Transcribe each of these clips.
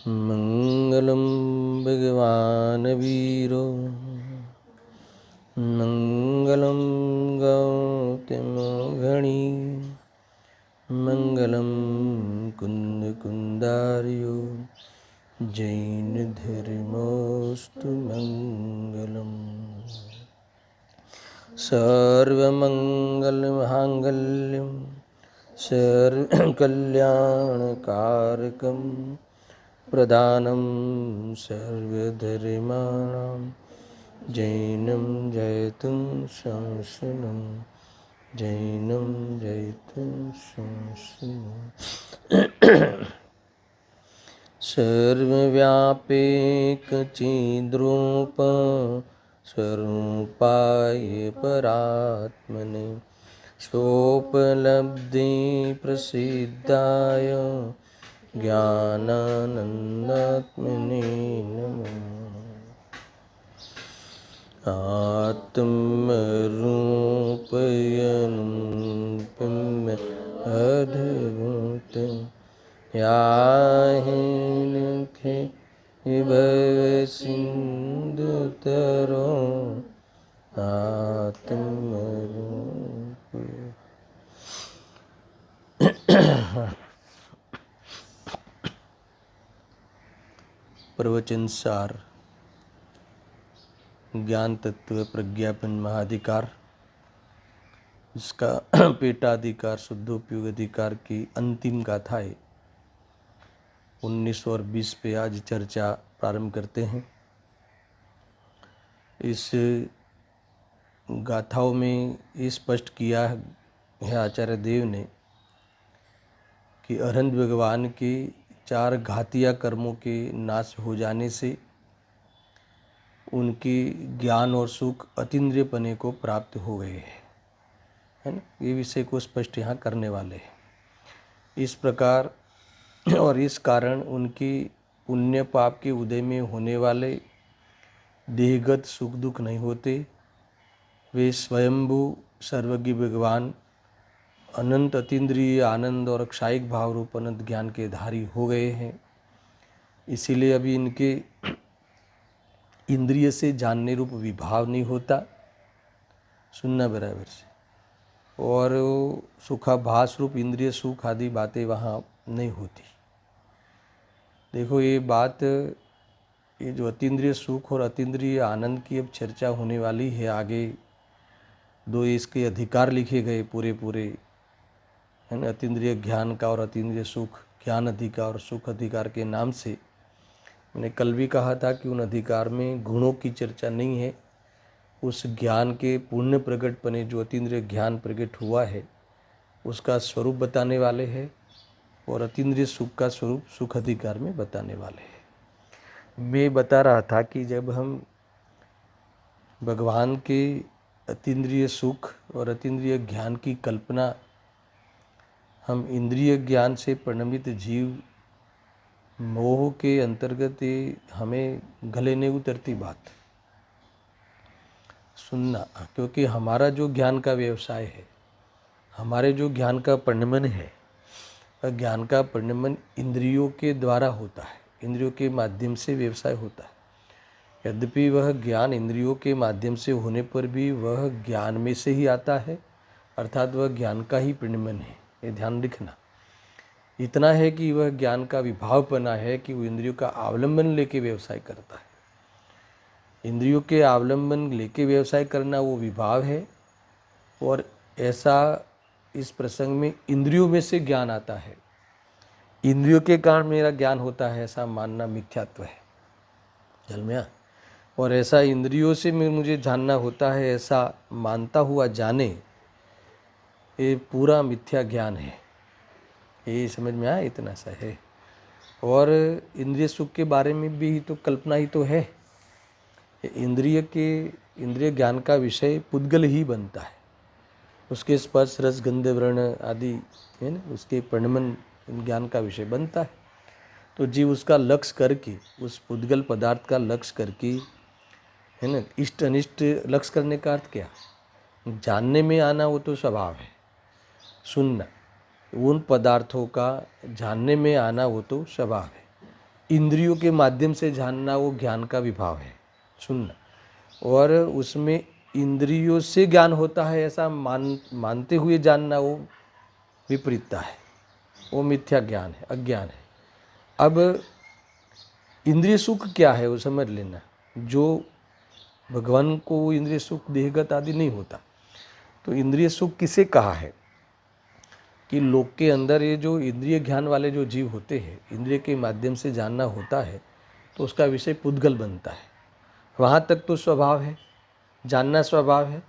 मंगलम भगवान वीरो मंगलम गौतमगणी मंगलम कुंद कुंदार्यो जैन धर्मोस्तु मंगलम। सर्वमंगलमांगल्यं सर्वकल्याणकारकं प्रदानं सर्वधर्माणां जैनं जयतु संसनं जैनं जयतु संसनं। सर्वव्यापेकचिद्रूप स्वरूपाय परात्मने स्वोपलब्धि प्रसिद्धाय ज्ञानानन्दात्मने नमः। आत्मरूपयनुपम अद्भुत याहिनिखे भव सिंधुतरो आत्मरूप। प्रवचन सार ज्ञान तत्व प्रज्ञापन महाधिकार, इसका पेटाधिकार शुद्धोपयोग अधिकार की अंतिम गाथा है। 19 और 20 पे आज चर्चा प्रारंभ करते हैं। इस गाथाओं में ये स्पष्ट किया है आचार्य देव ने कि अरहंत भगवान के 4 घातिया कर्मों के नाश हो जाने से उनके ज्ञान और सुख अतीन्द्रियपने को प्राप्त हो गए हैं, है ना। ये विषय को स्पष्ट यहाँ करने वाले हैं। इस प्रकार और इस कारण उनकी पुण्य पाप के उदय में होने वाले देहगत सुख दुख नहीं होते। वे स्वयंभू सर्वज्ञ भगवान अनंत अतीन्द्रिय आनंद और क्षायिक भाव रूप अनंत ज्ञान के धारी हो गए हैं। इसीलिए अभी इनके इंद्रिय से जानने रूप विभाव नहीं होता, सुनना बराबर से, और सुखाभास रूप इंद्रिय सुख आदि बातें वहाँ नहीं होती। देखो ये बात, ये जो अतीन्द्रिय सुख और अतीन्द्रिय आनंद की अब चर्चा होने वाली है आगे, 2 इसके अधिकार लिखे गए पूरे पूरे, है ना। अतीन्द्रिय ज्ञान का और अतीन्द्रिय सुख, ज्ञान अधिकार और सुख अधिकार के नाम से। मैंने कल भी कहा था कि उन अधिकार में गुणों की चर्चा नहीं है। उस ज्ञान के पूर्ण प्रकटपने जो अतीन्द्रिय ज्ञान प्रकट हुआ है उसका स्वरूप बताने वाले हैं, और अतीन्द्रिय सुख का स्वरूप सुख अधिकार में बताने वाले हैं। मैं बता रहा था कि जब हम भगवान के अतीन्द्रिय सुख और अतीन्द्रिय ज्ञान की कल्पना हम इंद्रिय ज्ञान से परिणमित जीव मोह के अंतर्गत हमें गले नहीं उतरती बात, सुनना। क्योंकि हमारा जो ज्ञान का व्यवसाय है, हमारे जो ज्ञान का परिणमन है, वह ज्ञान का परिणमन इंद्रियों के द्वारा होता है, इंद्रियों के माध्यम से व्यवसाय होता है। यद्यपि वह ज्ञान इंद्रियों के माध्यम से होने पर भी वह ज्ञान में से ही आता है, अर्थात वह ज्ञान का ही परिणमन है। ये ध्यान रखना। इतना है कि वह ज्ञान का विभावपना है कि वो इंद्रियों का अवलंबन लेके व्यवसाय करता है। इंद्रियों के अवलंबन लेके व्यवसाय करना वो विभाव है, और ऐसा इस प्रसंग में इंद्रियों में से ज्ञान आता है, इंद्रियों के कारण मेरा ज्ञान होता है, ऐसा मानना मिथ्यात्व है, जल में। और ऐसा इंद्रियों से मुझे जानना होता है, ऐसा मानता हुआ जाने, ये पूरा मिथ्या ज्ञान है। ये समझ में आया, इतना सा है। और इंद्रिय सुख के बारे में भी तो कल्पना ही तो है। इंद्रिय ज्ञान का विषय पुद्गल ही बनता है, उसके स्पर्श रस गंध वर्ण आदि, है ना, उसके परिणमन ज्ञान का विषय बनता है। तो जीव उसका लक्ष्य करके, उस पुद्गल पदार्थ का लक्ष्य करके, है ना, इष्ट अनिष्ट लक्ष्य करने का अर्थ क्या, जानने में आना वो तो स्वभाव है, सुनना, उन पदार्थों का जानने में आना वो तो स्वभाव है। इंद्रियों के माध्यम से जानना वो ज्ञान का विभाव है, सुनना। और उसमें इंद्रियों से ज्ञान होता है ऐसा मानते हुए जानना वो विपरीतता है, वो मिथ्या ज्ञान है, अज्ञान है। अब इंद्रिय सुख क्या है वो समझ लेना। जो भगवान को इंद्रिय सुख देहगत आदि नहीं होता, तो इंद्रिय सुख किसे कहा है कि लोक के अंदर ये जो इंद्रिय ज्ञान वाले जो जीव होते हैं, इंद्रिय के माध्यम से जानना होता है, तो उसका विषय पुद्गल बनता है। वहाँ तक तो स्वभाव है, जानना स्वभाव है,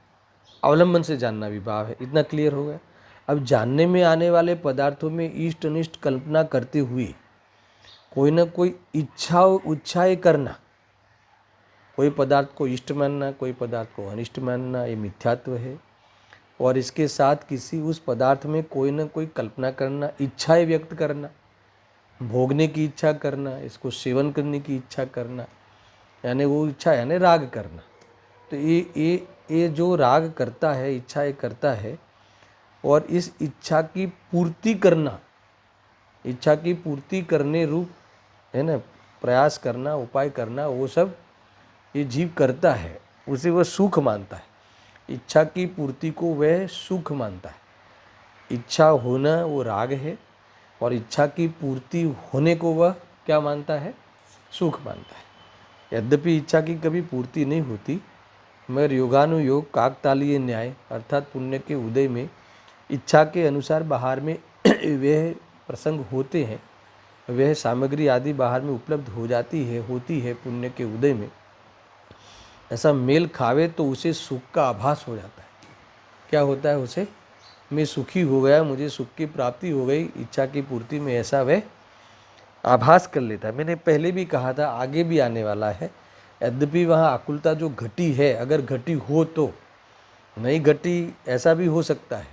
अवलंबन से जानना विभाव है। इतना क्लियर हो गया। अब जानने में आने वाले पदार्थों में इष्ट अनिष्ट कल्पना करते हुए कोई ना कोई इच्छाएं करना, कोई पदार्थ को इष्ट मानना, कोई पदार्थ को अनिष्ट मानना, ये मिथ्यात्व है। और इसके साथ किसी उस पदार्थ में कोई ना कोई कल्पना करना, इच्छाएं व्यक्त करना, भोगने की इच्छा करना, इसको सेवन करने की इच्छा करना, यानी वो इच्छा यानी राग करना। तो ये जो राग करता है, इच्छाएं करता है, और इस इच्छा की पूर्ति करना, इच्छा की पूर्ति करने रूप है ना प्रयास करना, उपाय करना, वो सब ये जीव करता है, उसे वह सुख मानता है। इच्छा की पूर्ति को वह सुख मानता है। इच्छा होना वो राग है, और इच्छा की पूर्ति होने को वह क्या मानता है? सुख मानता है। यद्यपि इच्छा की कभी पूर्ति नहीं होती, मगर योगानुयोग काकतालीय न्याय अर्थात पुण्य के उदय में इच्छा के अनुसार बाहर में वह प्रसंग होते हैं, वह सामग्री आदि बाहर में उपलब्ध हो जाती है, होती है पुण्य के उदय में। ऐसा मेल खावे तो उसे सुख का आभास हो जाता है। क्या होता है उसे? मैं सुखी हो गया, मुझे सुख की प्राप्ति हो गई, इच्छा की पूर्ति में ऐसा वह आभास कर लेता है। मैंने पहले भी कहा था, आगे भी आने वाला है। यद्यपि वहाँ आकुलता जो घटी है, अगर घटी हो तो, नहीं घटी ऐसा भी हो सकता है,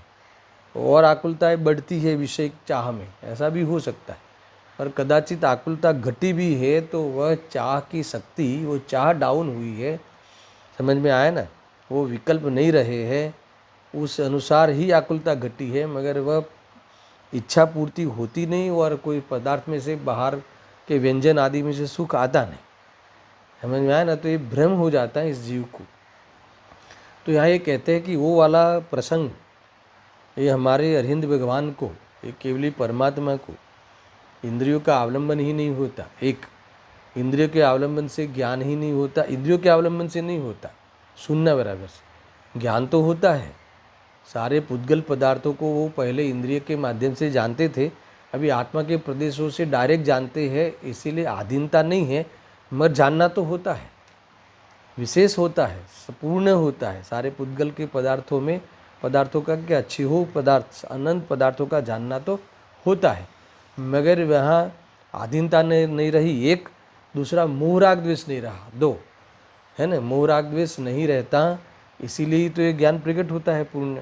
और आकुलताएं बढ़ती है विषय चाह में, ऐसा भी हो सकता है। और कदाचित आकुलता घटी भी है तो वह चाह की शक्ति, वो चाह डाउन हुई है, समझ में आया ना? वो विकल्प नहीं रहे हैं, उस अनुसार ही आकुलता घटी है, मगर वह इच्छा पूर्ति होती नहीं, और कोई पदार्थ में से बाहर के व्यंजन आदि में से सुख आता नहीं, समझ में आया ना? तो ये भ्रम हो जाता है इस जीव को। तो यहाँ ये कहते हैं कि वो वाला प्रसंग, ये हमारे अरविंद भगवान को, ये केवली परमात्मा को इंद्रियों का अवलंबन ही नहीं होता। एक इंद्रियों के अवलंबन से ज्ञान ही नहीं होता, इंद्रियों के अवलंबन से नहीं होता, सुनना बराबर से ज्ञान तो होता है। सारे पुद्गल पदार्थों को वो पहले इंद्रिय के माध्यम से जानते थे, अभी आत्मा के प्रदेशों से डायरेक्ट जानते हैं, इसीलिए आधीनता नहीं है, मगर जानना तो होता है, विशेष होता है, संपूर्ण होता है। सारे पुद्गल के पदार्थों में, पदार्थों का क्या, अच्छी हो पदार्थ, अनंत पदार्थों का जानना तो होता है, मगर वहाँ आधीनता नहीं रही, एक। दूसरा मोह राग द्वेष नहीं रहा, दो, है ना? मोह राग द्वेष नहीं रहता, इसीलिए तो ये ज्ञान प्रकट होता है पूर्ण।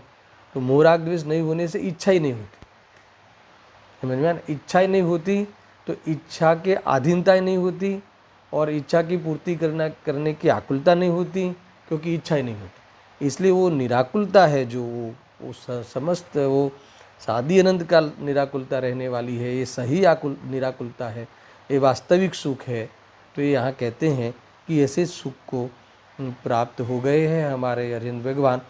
तो मोह राग द्वेष नहीं होने से इच्छा ही नहीं होती, समझ में आना? इच्छा ही नहीं होती तो इच्छा के अधीनता ही नहीं होती, और इच्छा की पूर्ति करने की आकुलता नहीं होती, क्योंकि इच्छा ही नहीं होती। इसलिए वो निराकुलता है, जो वो समस्त वो सादी अनंत काल निराकुलता रहने वाली है, ये सही निराकुलता है, ये वास्तविक सुख है। तो ये यहाँ कहते हैं कि ऐसे सुख को प्राप्त हो गए हैं हमारे अरविंद भगवान।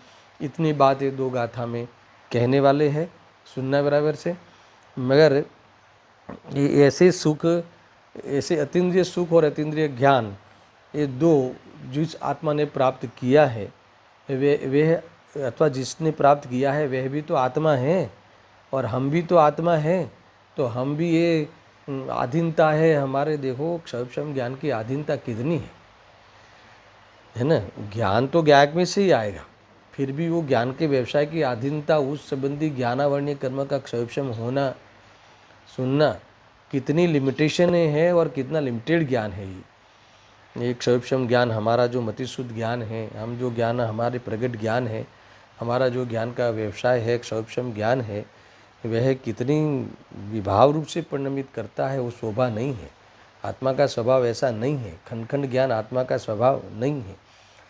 इतनी बात ये दो गाथा में कहने वाले हैं, सुनना बराबर से। मगर ये ऐसे सुख, ऐसे अतीन्द्रिय सुख और अतीन्द्रिय ज्ञान, ये दो जिस आत्मा ने प्राप्त किया है, वे अथवा जिसने प्राप्त किया है वह भी तो आत्मा है, और हम भी तो आत्मा हैं। तो हम भी ये आधीनता है हमारे, देखो क्षयक्षम ज्ञान की आधीनता कितनी है ना? ज्ञान तो ज्ञायक में से ही आएगा, फिर भी वो ज्ञान के व्यवसाय की आधीनता, उस संबंधी ज्ञानावर्ण्य कर्म का क्षयक्षम होना, सुनना, कितनी लिमिटेशन है और कितना लिमिटेड ज्ञान है ये क्षयक्षम ज्ञान। हमारा जो मतिशुद्ध ज्ञान है, हम जो ज्ञान, हमारे प्रगट ज्ञान है, हमारा जो ज्ञान का व्यवसाय है, क्षयक्षम ज्ञान है, वह कितनी विभाव रूप से परिणमित करता है, वो शोभा नहीं है। आत्मा का स्वभाव ऐसा नहीं है, खंड खंड ज्ञान आत्मा का स्वभाव नहीं है,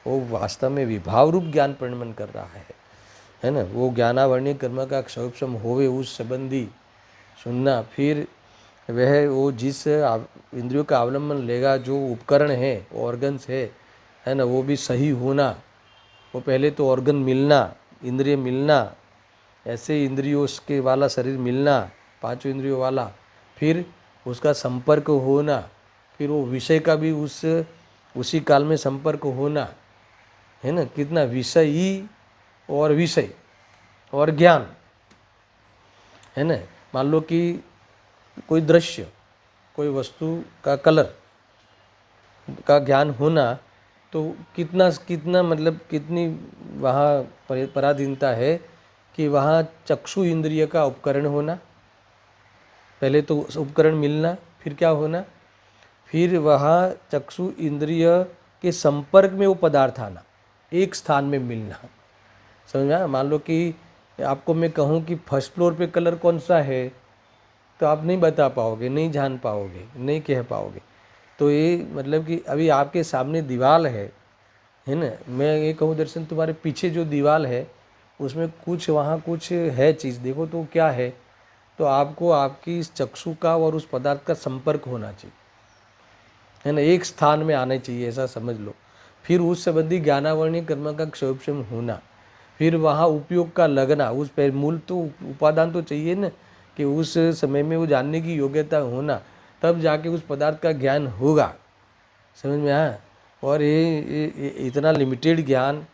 वो वास्तव में विभाव रूप ज्ञान परिणमन कर रहा है ना? वो ज्ञानावर्ण्य कर्म का क्षयक्षम होवे उस संबंधी सुनना, फिर वह वो जिस इंद्रियों का अवलंबन लेगा, जो उपकरण है, ऑर्गन्स है ना, वो भी सही होना। वो पहले तो ऑर्गन मिलना, इंद्रिय मिलना, ऐसे इंद्रियों के वाला शरीर मिलना, पांचों इंद्रियों वाला, फिर उसका संपर्क होना, फिर वो विषय का भी उसी काल में संपर्क होना, है ना। कितना विषयी और विषय और ज्ञान, है ना। मान लो कि कोई दृश्य, कोई वस्तु का कलर का ज्ञान होना, तो कितना कितना मतलब कितनी वहाँ पराधीनता है कि वहाँ चक्षु इंद्रिय का उपकरण होना, पहले तो उपकरण मिलना, फिर क्या होना, फिर वहाँ चक्षु इंद्रिय के संपर्क में वो पदार्थ आना, एक स्थान में मिलना। समझ में आया? मान लो कि आपको मैं कहूँ कि फर्स्ट फ्लोर पे कलर कौन सा है, तो आप नहीं बता पाओगे, नहीं जान पाओगे, नहीं कह पाओगे। तो ये मतलब कि अभी आपके सामने दीवार है ना। मैं ये कहूँ दर्शन, तुम्हारे पीछे जो दीवार है उसमें कुछ वहाँ कुछ है चीज़, देखो तो क्या है, तो आपको आपकी इस चक्षु का और उस पदार्थ का संपर्क होना चाहिए, है ना, एक स्थान में आना चाहिए, ऐसा समझ लो। फिर उस संबंधी ज्ञानावरणीय कर्म का क्षयोपशम होना, फिर वहाँ उपयोग का लगना, उस पर मूल तो उपादान तो चाहिए ना, कि उस समय में वो जानने की योग्यता होना, तब जाके उस पदार्थ का ज्ञान होगा। समझ में आया? और ये इतना लिमिटेड ज्ञान,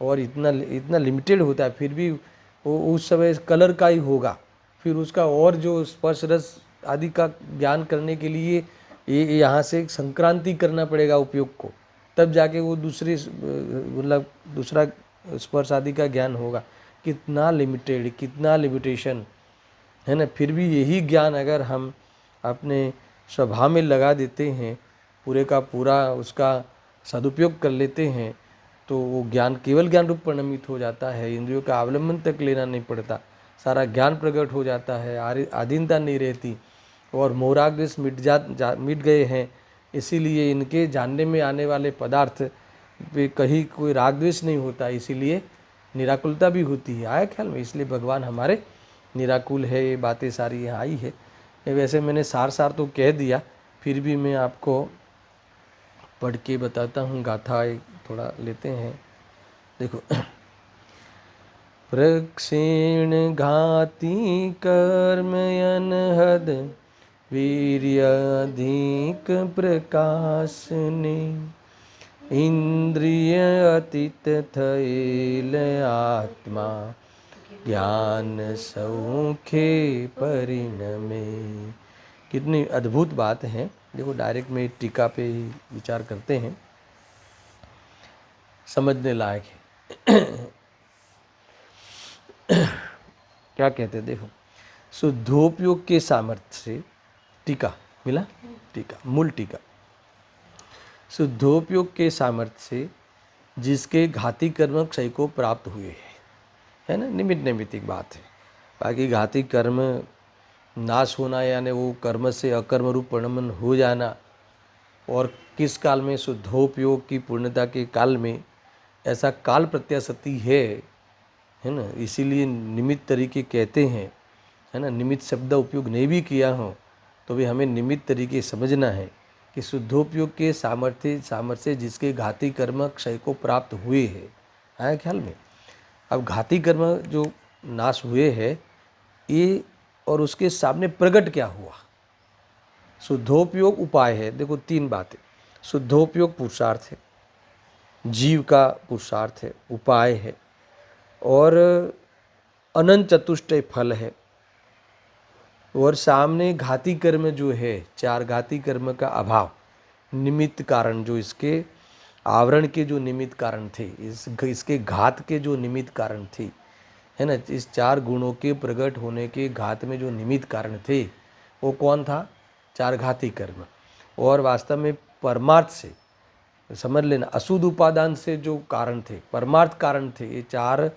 और इतना इतना लिमिटेड होता है, फिर भी वो उस समय कलर का ही होगा। फिर उसका और जो स्पर्श रस आदि का ज्ञान करने के लिए ये यहाँ से संक्रांति करना पड़ेगा उपयोग को, तब जाके वो दूसरी मतलब दूसरा स्पर्श आदि का ज्ञान होगा। कितना लिमिटेड, कितना लिमिटेशन, है ना। फिर भी यही ज्ञान अगर हम अपने स्वभाव में लगा देते हैं, पूरे का पूरा उसका सदुपयोग कर लेते हैं, तो वो ज्ञान केवल ज्ञान रूप परिणमित हो जाता है। इंद्रियों का अवलंबन तक लेना नहीं पड़ता, सारा ज्ञान प्रकट हो जाता है, आधीनता नहीं रहती, और मोहराग्रस मिट गए हैं। इसीलिए इनके जानने में आने वाले पदार्थ पे कहीं कोई राग द्वेष नहीं होता, इसीलिए निराकुलता भी होती है। आया ख्याल में? इसलिए भगवान हमारे निराकुल है। ये बातें सारी यहाँ आई है। वैसे मैंने सार तो कह दिया, फिर भी मैं आपको पढ़ के बताता हूँ। गाथा एक थोड़ा लेते हैं, देखो। प्रक्षीण घाती कर्म अनहद वीर्याधिक प्रकाशने, इंद्रिय अतीत थैल आत्मा ज्ञान सौखे परिणमे। कितनी अद्भुत बात है। देखो डायरेक्ट में टीका पे ही विचार करते हैं, समझने लायक है। क्या कहते हैं, देखो, शुद्धोपयोग के सामर्थ्य से, टीका मिला, टीका मूल टीका, शुद्धोपयोग के सामर्थ्य से जिसके घाती कर्म क्षय को प्राप्त हुए हैं, है ना, निमित्तिक बात है। बाकी घाती कर्म नाश होना, यानी वो कर्म से अकर्म रूप परिणमन हो जाना, और किस काल में, शुद्धोपयोग की पूर्णता के काल में, ऐसा काल प्रत्याशति है ना। इसीलिए निमित्त तरीके कहते हैं, है ना। निमित्त शब्द उपयोग नहीं भी किया हो तो भी हमें निमित्त तरीके समझना है कि शुद्धोपयोग के सामर्थ्य जिसके घाती कर्म क्षय को प्राप्त हुए हैं। आया ख्याल में? अब घाती कर्म जो नाश हुए हैं, ये और उसके सामने प्रकट क्या हुआ। शुद्धोपयोग उपाय है। देखो तीन बातें, शुद्धोपयोग पुरुषार्थ है, जीव का पुरुषार्थ है, उपाय है, और अनंत चतुष्टय फल है। और सामने घाती कर्म जो है, चार घाती कर्म का अभाव, निमित्त कारण जो इसके आवरण के जो निमित्त कारण थे, इसके घात के जो निमित्त कारण थे, है ना, इस चार गुणों के प्रकट होने के घात में जो निमित्त कारण थे, वो कौन था? चार घाती कर्म। और वास्तव में परमार्थ से समझ लेना, अशुद्ध उपादान से जो कारण थे, परमार्थ कारण थे, ये चार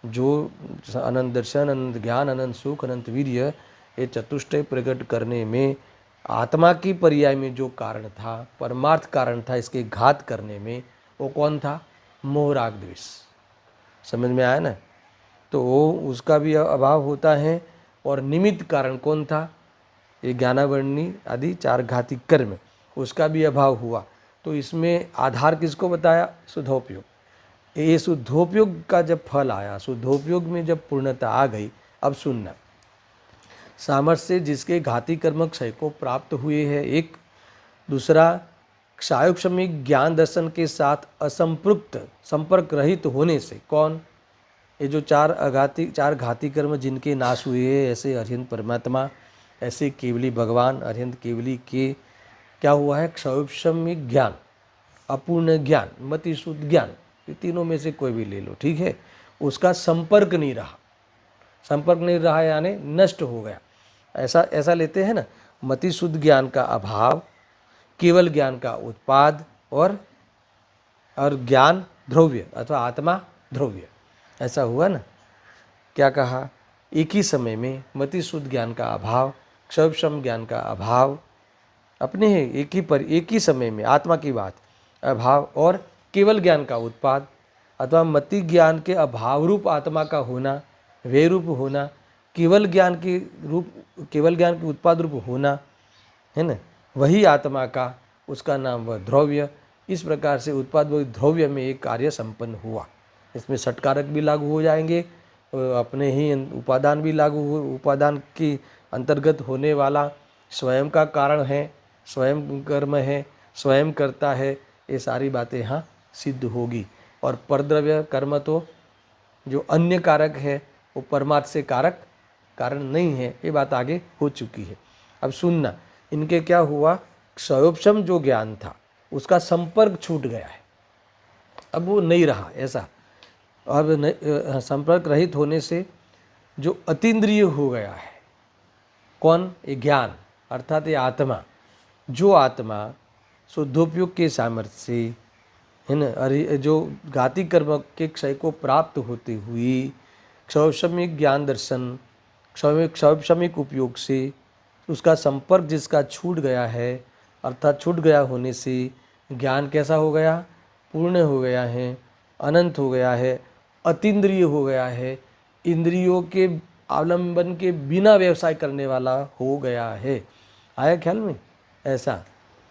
जो अनंत दर्शन, अनंत ज्ञान, अनंत सुख, अनंत वीर्य, ये चतुष्टय प्रकट करने में आत्मा की पर्याय में जो कारण था, परमार्थ कारण था इसके घात करने में, वो कौन था? मोह राग द्वेष। समझ में आया ना? तो वो उसका भी अभाव होता है। और निमित्त कारण कौन था? ये ज्ञानावरणी आदि 4 घाती कर्म, उसका भी अभाव हुआ। तो इसमें आधार किसको बताया? शुद्धोपयोग। ये शुद्धोपयोग का जब फल आया, शुद्धोपयोग में जब पूर्णता आ गई, अब सुनना, सामर्थ्य जिसके घाती कर्म क्षय को प्राप्त हुए हैं, एक। दूसरा, क्षायोक्षमिक ज्ञान दर्शन के साथ असंपृक्त संपर्क रहित होने से। कौन? ये जो 4 घाती कर्म जिनके नाश हुए हैं, ऐसे अरिहंत परमात्मा, ऐसे केवली भगवान, अरिहंत केवली के क्या हुआ है? क्षयोक्षमिक ज्ञान, अपूर्ण ज्ञान, मति शुद्ध ज्ञान, ये तीनों में से कोई भी ले लो, ठीक है। उसका संपर्क नहीं रहा, संपर्क नहीं रहा यानी नष्ट हो गया। ऐसा लेते हैं ना, मति शुद्ध ज्ञान का अभाव, केवल ज्ञान का उत्पाद, और ज्ञान द्रव्य अथवा आत्मा द्रव्य, ऐसा हुआ ना। क्या कहा? एक ही समय में मति शुद्ध ज्ञान का अभाव, क्षयोक्षम ज्ञान का अभाव, अपने एक ही समय में आत्मा की बात, अभाव, और केवल ज्ञान का उत्पाद अथवा मति ज्ञान के अभाव रूप आत्मा का होना, वे रूप होना, केवल ज्ञान के उत्पाद रूप होना, है ना, वही आत्मा का, उसका नाम वह द्रव्य। इस प्रकार से उत्पाद व द्रव्य में एक कार्य संपन्न हुआ। इसमें षटकारक भी लागू हो जाएंगे, अपने ही उपादान भी लागू हो, उपादान के अंतर्गत होने वाला स्वयं का कारण है, स्वयं कर्म है, स्वयं करता है, ये सारी बातें यहाँ सिद्ध होगी। और परद्रव्य कर्म तो जो अन्य कारक है, वो परमार्थ से कारण नहीं है, ये बात आगे हो चुकी है। अब सुनना, इनके क्या हुआ? क्षयोपशम जो ज्ञान था उसका संपर्क छूट गया है, अब वो नहीं रहा ऐसा। अब संपर्क रहित होने से जो अतीन्द्रिय हो गया है, कौन? ये ज्ञान अर्थात ये आत्मा, जो आत्मा शुद्धोपयोग के सामर्थ्य से, है ना, अरे जो घाती कर्म के क्षय को प्राप्त होते हुए क्षयोपशमिक ज्ञान दर्शन, क्षयोपशमिक उपयोग से उसका संपर्क जिसका छूट गया है, अर्थात छूट गया होने से ज्ञान कैसा हो गया? पूर्ण हो गया है, अनंत हो गया है, अतीन्द्रिय हो गया है, इंद्रियों के अवलंबन के बिना व्यवसाय करने वाला हो गया है। आया ख्याल में? ऐसा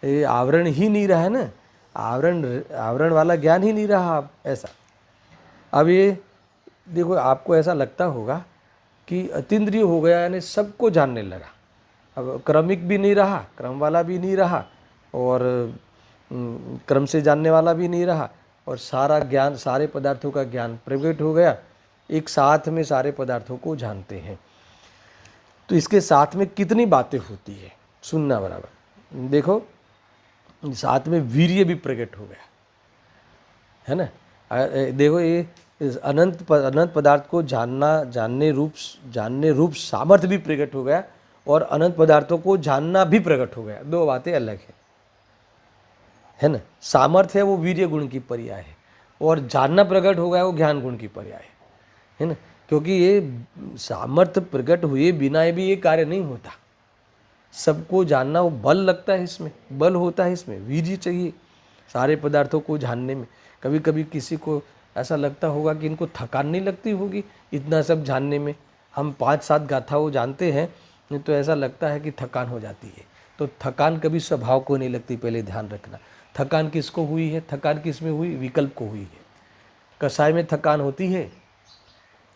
ये आवरण ही नहीं रहा है ना, आवरण वाला ज्ञान ही नहीं रहा अब ऐसा। अब ये देखो, आपको ऐसा लगता होगा कि अतीन्द्रिय हो गया यानी सबको जानने लगा, अब क्रमिक भी नहीं रहा, क्रम वाला भी नहीं रहा, और क्रम से जानने वाला भी नहीं रहा, और सारा ज्ञान, सारे पदार्थों का ज्ञान प्रकट हो गया, एक साथ में सारे पदार्थों को जानते हैं। तो इसके साथ में कितनी बातें होती है, सुनना बराबर। देखो, साथ में वीर्य भी प्रकट हो गया, है ना। देखो, ये अनंत पदार्थ को जानने रूप सामर्थ्य भी प्रकट हो गया, और अनंत पदार्थों को जानना भी प्रकट हो गया। दो बातें अलग है ना। सामर्थ्य है वो वीर्य गुण की पर्याय है, और जानना प्रकट हो गया वो ज्ञान गुण की पर्याय है ना। क्योंकि ये सामर्थ्य प्रकट हुए बिना भी ये कार्य नहीं होता, सबको जानना, वो बल लगता है, इसमें बल होता है, इसमें वीर्य चाहिए सारे पदार्थों को जानने में। कभी कभी किसी को ऐसा लगता होगा कि इनको थकान नहीं लगती होगी इतना सब जानने में। हम 5-7 गाथाओं जानते हैं, नहीं तो ऐसा लगता है कि थकान हो जाती है। तो थकान कभी स्वभाव को नहीं लगती, पहले ध्यान रखना। थकान किसको हुई है? थकान किस में हुई? विकल्प को हुई है। कषाय में थकान होती है,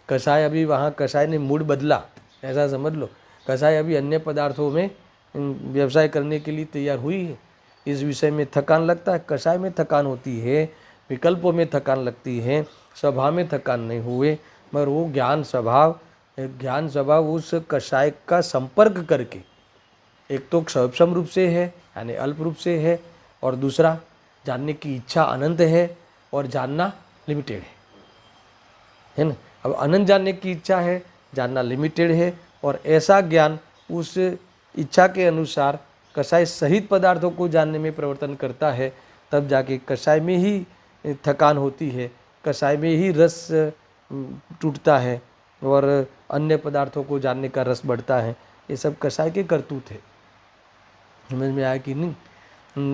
कषाय अभी वहाँ कषाय ने मूड बदला, ऐसा समझ लो। कषाय अभी अन्य पदार्थों में व्यवसाय करने के लिए तैयार हुई है, इस विषय में थकान लगता है। कषाय में थकान होती है, विकल्पों में थकान लगती है, स्वभाव में थकान नहीं हुए, मगर वो ज्ञान स्वभाव उस कषाय का संपर्क करके, एक तो क्षयोपशम रूप से है यानी अल्प रूप से है, और दूसरा जानने की इच्छा अनंत है और जानना लिमिटेड है ना। अब अनंत जानने की इच्छा है, जानना लिमिटेड है, और ऐसा ज्ञान उस इच्छा के अनुसार कषाय सहित पदार्थों को जानने में प्रवर्तन करता है, तब जाके कषाय में ही थकान होती है, कषाय में ही रस टूटता है, और अन्य पदार्थों को जानने का रस बढ़ता है। ये सब कषाय के करतूत है। समझ में आया कि नहीं?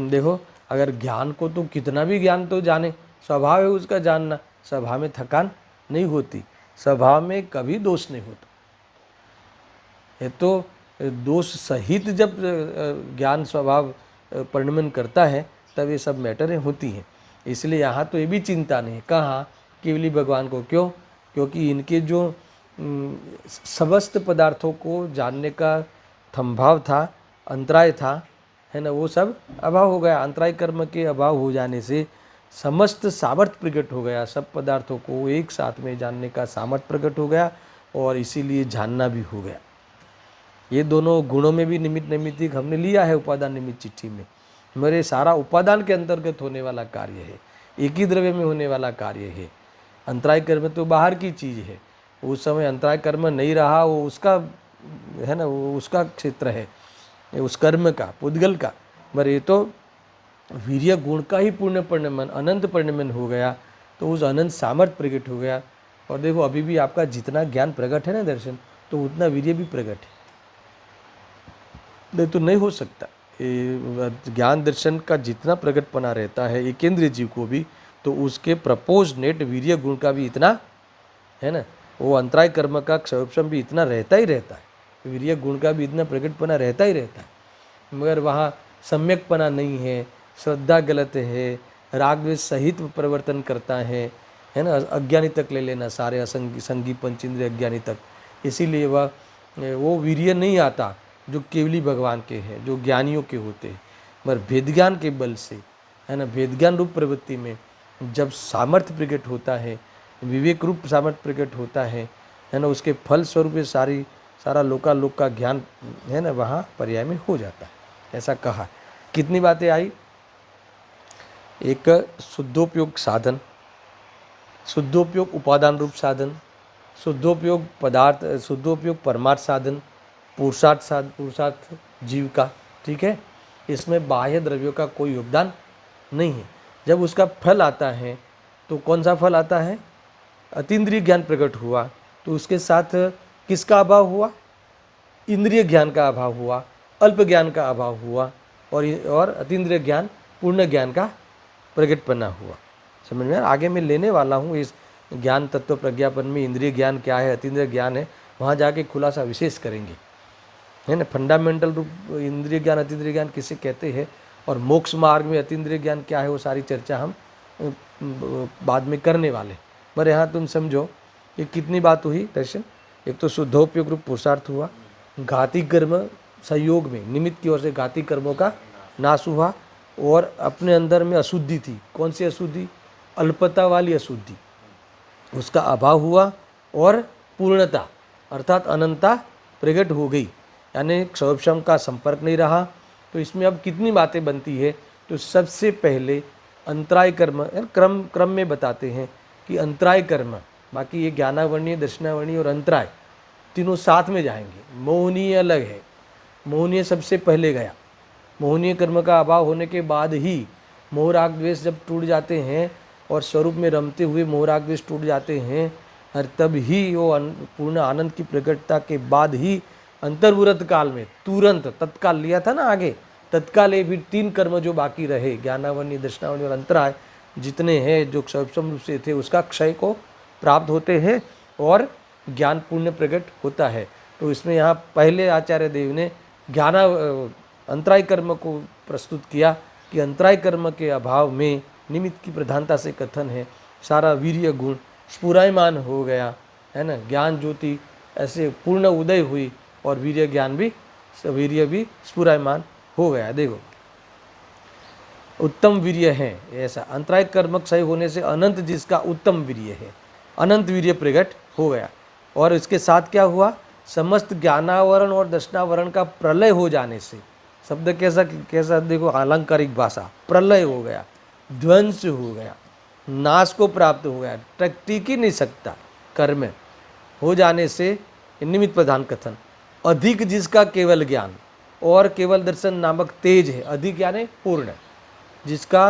देखो, अगर ज्ञान को तो कितना भी ज्ञान तो जाने, स्वभाव है उसका जानना, स्वभाव में थकान नहीं होती, स्वभाव में कभी दोष नहीं होता। ये तो दोष सहित जब ज्ञान स्वभाव परिणमन करता है तब ये सब मैटरें होती हैं। इसलिए यहाँ तो ये भी चिंता नहीं। कहाँ केवली भगवान को, क्यों? क्योंकि इनके जो समस्त पदार्थों को जानने का संभाव था, अंतराय था, है ना, वो सब अभाव हो गया। अंतराय कर्म के अभाव हो जाने से समस्त सामर्थ्य प्रकट हो गया। सब पदार्थों को एक साथ में जानने का सामर्थ्य प्रकट हो गया और इसीलिए जानना भी हो गया। ये दोनों गुणों में भी निमित्त नैमित्तिक हमने लिया है उपादान निमित्त चिट्ठी में। मेरे सारा उपादान के अंतर्गत होने वाला कार्य है, एक ही द्रव्य में होने वाला कार्य है। अंतराय कर्म तो बाहर की चीज़ है। उस समय अंतराय कर्म नहीं रहा, वो उसका है ना, वो उसका क्षेत्र है, उस कर्म का, पुद्गल का। पर ये तो वीर्य गुण का ही पूर्ण परिणमन, अनंत परिणमन हो गया, तो उस अनंत सामर्थ्य प्रकट हो गया। और देखो अभी भी आपका जितना ज्ञान प्रकट है ना दर्शन, तो उतना वीर्य भी प्रकट है। नहीं तो नहीं हो सकता। ज्ञान दर्शन का जितना प्रकटपना रहता है एक केंद्रीय जीव को भी, तो उसके प्रपोजनेट वीर्य गुण का भी इतना है ना, वो अंतराय कर्म का क्षयोपशम भी इतना रहता ही रहता है, वीर्य गुण का भी इतना प्रकटपना रहता ही रहता है। मगर वहाँ सम्यकपना नहीं है, श्रद्धा गलत है, राग द्वेष सहित प्रवर्तन करता है ना, अज्ञानी तक ले लेना, सारे असंगी संगी पंचेंद्रिय अज्ञानी तक। इसीलिए वो वीर्य नहीं आता जो केवली भगवान के हैं, जो ज्ञानियों के होते हैं। मगर भेद ज्ञान के बल से, है ना, भेद ज्ञान रूप प्रवृत्ति में जब सामर्थ्य प्रकट होता है, विवेक रूप सामर्थ्य प्रकट होता है ना, उसके फल स्वरूप सारा लोकालोक का ज्ञान है ना वहाँ पर्याय में हो जाता है। ऐसा कहा। कितनी बातें आई? एक शुद्धोपयोग साधन, शुद्धोपयोग उपादान रूप साधन, शुद्धोपयोग पदार्थ, शुद्धोपयोग परमार्थ साधन, पुरुषार्थ जीव का, ठीक है। इसमें बाह्य द्रव्यों का कोई योगदान नहीं है। जब उसका फल आता है तो कौन सा फल आता है? अतीन्द्रिय ज्ञान प्रकट हुआ, तो उसके साथ किसका अभाव हुआ? इंद्रिय ज्ञान का अभाव हुआ, अल्प ज्ञान का अभाव हुआ, और अतीन्द्रिय ज्ञान पूर्ण ज्ञान का प्रकटपना हुआ। समझ में? आगे मैं लेने वाला हूँ इस ज्ञान तत्व प्रज्ञापन में इंद्रिय ज्ञान क्या है, अतीन्द्रिय ज्ञान है, वहाँ जाके खुलासा विशेष करेंगे, है ना। फंडामेंटल रूप इंद्रिय ज्ञान अतीन्द्रिय ज्ञान किसे कहते हैं और मोक्ष मार्ग में अतीन्द्रिय ज्ञान क्या है, वो सारी चर्चा हम बाद में करने वाले। पर यहाँ तुम समझो कि कितनी बात हुई दर्शन। एक तो शुद्धोपयोग रूप पुरुषार्थ हुआ, घाती कर्म संयोग में निमित्त की ओर से घाती कर्मों का नाश हुआ, और अपने अंदर में अशुद्धि थी। कौन सी अशुद्धि? अल्पता वाली अशुद्धि, उसका अभाव हुआ, और पूर्णता अर्थात अनंता प्रकट हो गई, यानी क्षयोपशम का संपर्क नहीं रहा। तो इसमें अब कितनी बातें बनती है? तो सबसे पहले अंतराय कर्म, क्रम में बताते हैं कि अंतराय कर्म, बाकी ये ज्ञानावर्णीय, दर्शनावर्णीय और अंतराय तीनों साथ में जाएंगे। मोहनीय अलग है, मोहनीय सबसे पहले गया। मोहनीय कर्म का अभाव होने के बाद ही मोह राग द्वेष जब टूट जाते हैं और स्वरूप में रमते हुए मोह राग द्वेष टूट जाते हैं, और तब ही वो पूर्ण आनंद की प्रकटता के बाद ही अंतर्वृत काल में तुरंत तत्काल लिया था ना आगे, तत्काल ये भी तीन कर्म जो बाकी रहे, ज्ञानावर्णी, दर्शनावर्णी और अंतराय, जितने हैं जो क्षयोपशम रूप से थे, उसका क्षय को प्राप्त होते हैं और ज्ञान पूर्ण प्रकट होता है। तो इसमें यहाँ पहले आचार्य देव ने अंतराय कर्म को प्रस्तुत किया कि अंतराय कर्म के अभाव में निमित्त की प्रधानता से कथन है, सारा वीर्य गुण स्फुरायमान हो गया, है ना, ज्ञान ज्योति ऐसे पूर्ण उदय हुई और वीर्य ज्ञान भी, वीर्य भी स्फुरायमान हो गया। देखो उत्तम वीर्य है ऐसा, अंतराय कर्म क्षय होने से अनंत जिसका उत्तम वीर्य है, अनंत वीर्य प्रकट हो गया। और इसके साथ क्या हुआ? समस्त ज्ञानावरण और दर्शनावरण का प्रलय हो जाने से, शब्द कैसा देखो, अलंकारिक भाषा, प्रलय हो गया, ध्वंस हो गया, नाश को प्राप्त हो गया, टिक ही नहीं सकता, कर्म हो जाने से निमित्त प्रधान कथन। अधिक जिसका केवल ज्ञान और केवल दर्शन नामक तेज है, अधिक यानी पूर्ण, जिसका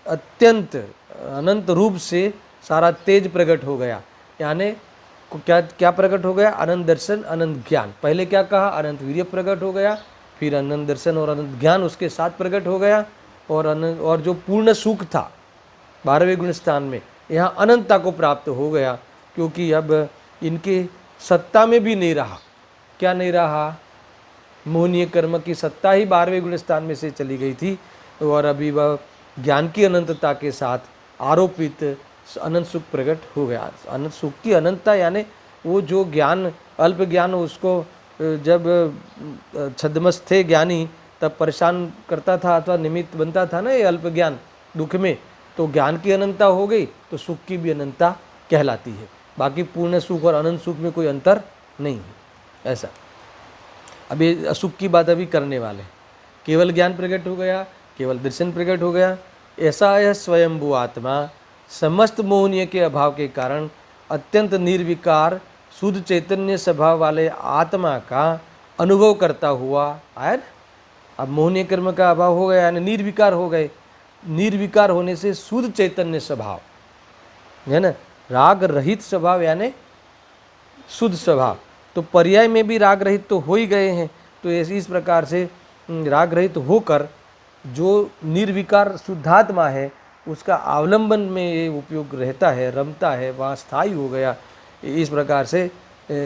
अत्यंत अनंत रूप से सारा तेज प्रकट हो गया, यानी क्या क्या प्रकट हो गया? अनंत दर्शन, अनंत ज्ञान। पहले क्या कहा? अनंत वीर्य प्रकट हो गया, फिर अनंत दर्शन और अनंत ज्ञान उसके साथ प्रकट हो गया, और जो पूर्ण सुख था 12वें गुण स्थान में, यहाँ अनंतता को प्राप्त हो गया, क्योंकि अब इनके सत्ता में भी नहीं रहा। क्या नहीं रहा? मोहनीय कर्म की सत्ता ही 12वें गुण स्थान में से चली गई थी और अभी वह ज्ञान की अनंतता के साथ आरोपित अनंत सुख प्रकट हो गया। अनंत सुख की अनंतता यानी वो जो ज्ञान अल्प ज्ञान उसको जब छद्मस्त थे ज्ञानी तब परेशान करता था अथवा निमित्त बनता था ना ये अल्प ज्ञान दुख में, तो ज्ञान की अनंतता हो गई तो सुख की भी अनंतता कहलाती है। बाकी पूर्ण सुख और अनंत सुख में कोई अंतर नहीं है। ऐसा अब ये असुख की बात अभी करने वाले, केवल ज्ञान प्रकट हो गया, केवल दर्शन प्रकट हो गया, ऐसा यह स्वयंभू आत्मा समस्त मोहनीय के अभाव के कारण अत्यंत निर्विकार शुद्ध चैतन्य स्वभाव वाले आत्मा का अनुभव करता हुआ आया ना। अब मोहनीय कर्म का अभाव हो गया यानी निर्विकार हो गए, निर्विकार होने से शुद्ध चैतन्य स्वभाव है ना, राग रहित स्वभाव यानी शुद्ध स्वभाव, तो पर्याय में भी राग रहित तो हो ही गए हैं। तो इस प्रकार से राग रहित होकर जो निर्विकार शुद्धात्मा है उसका अवलंबन में ये उपयोग रहता है, रमता है, वहाँ स्थायी हो गया। इस प्रकार से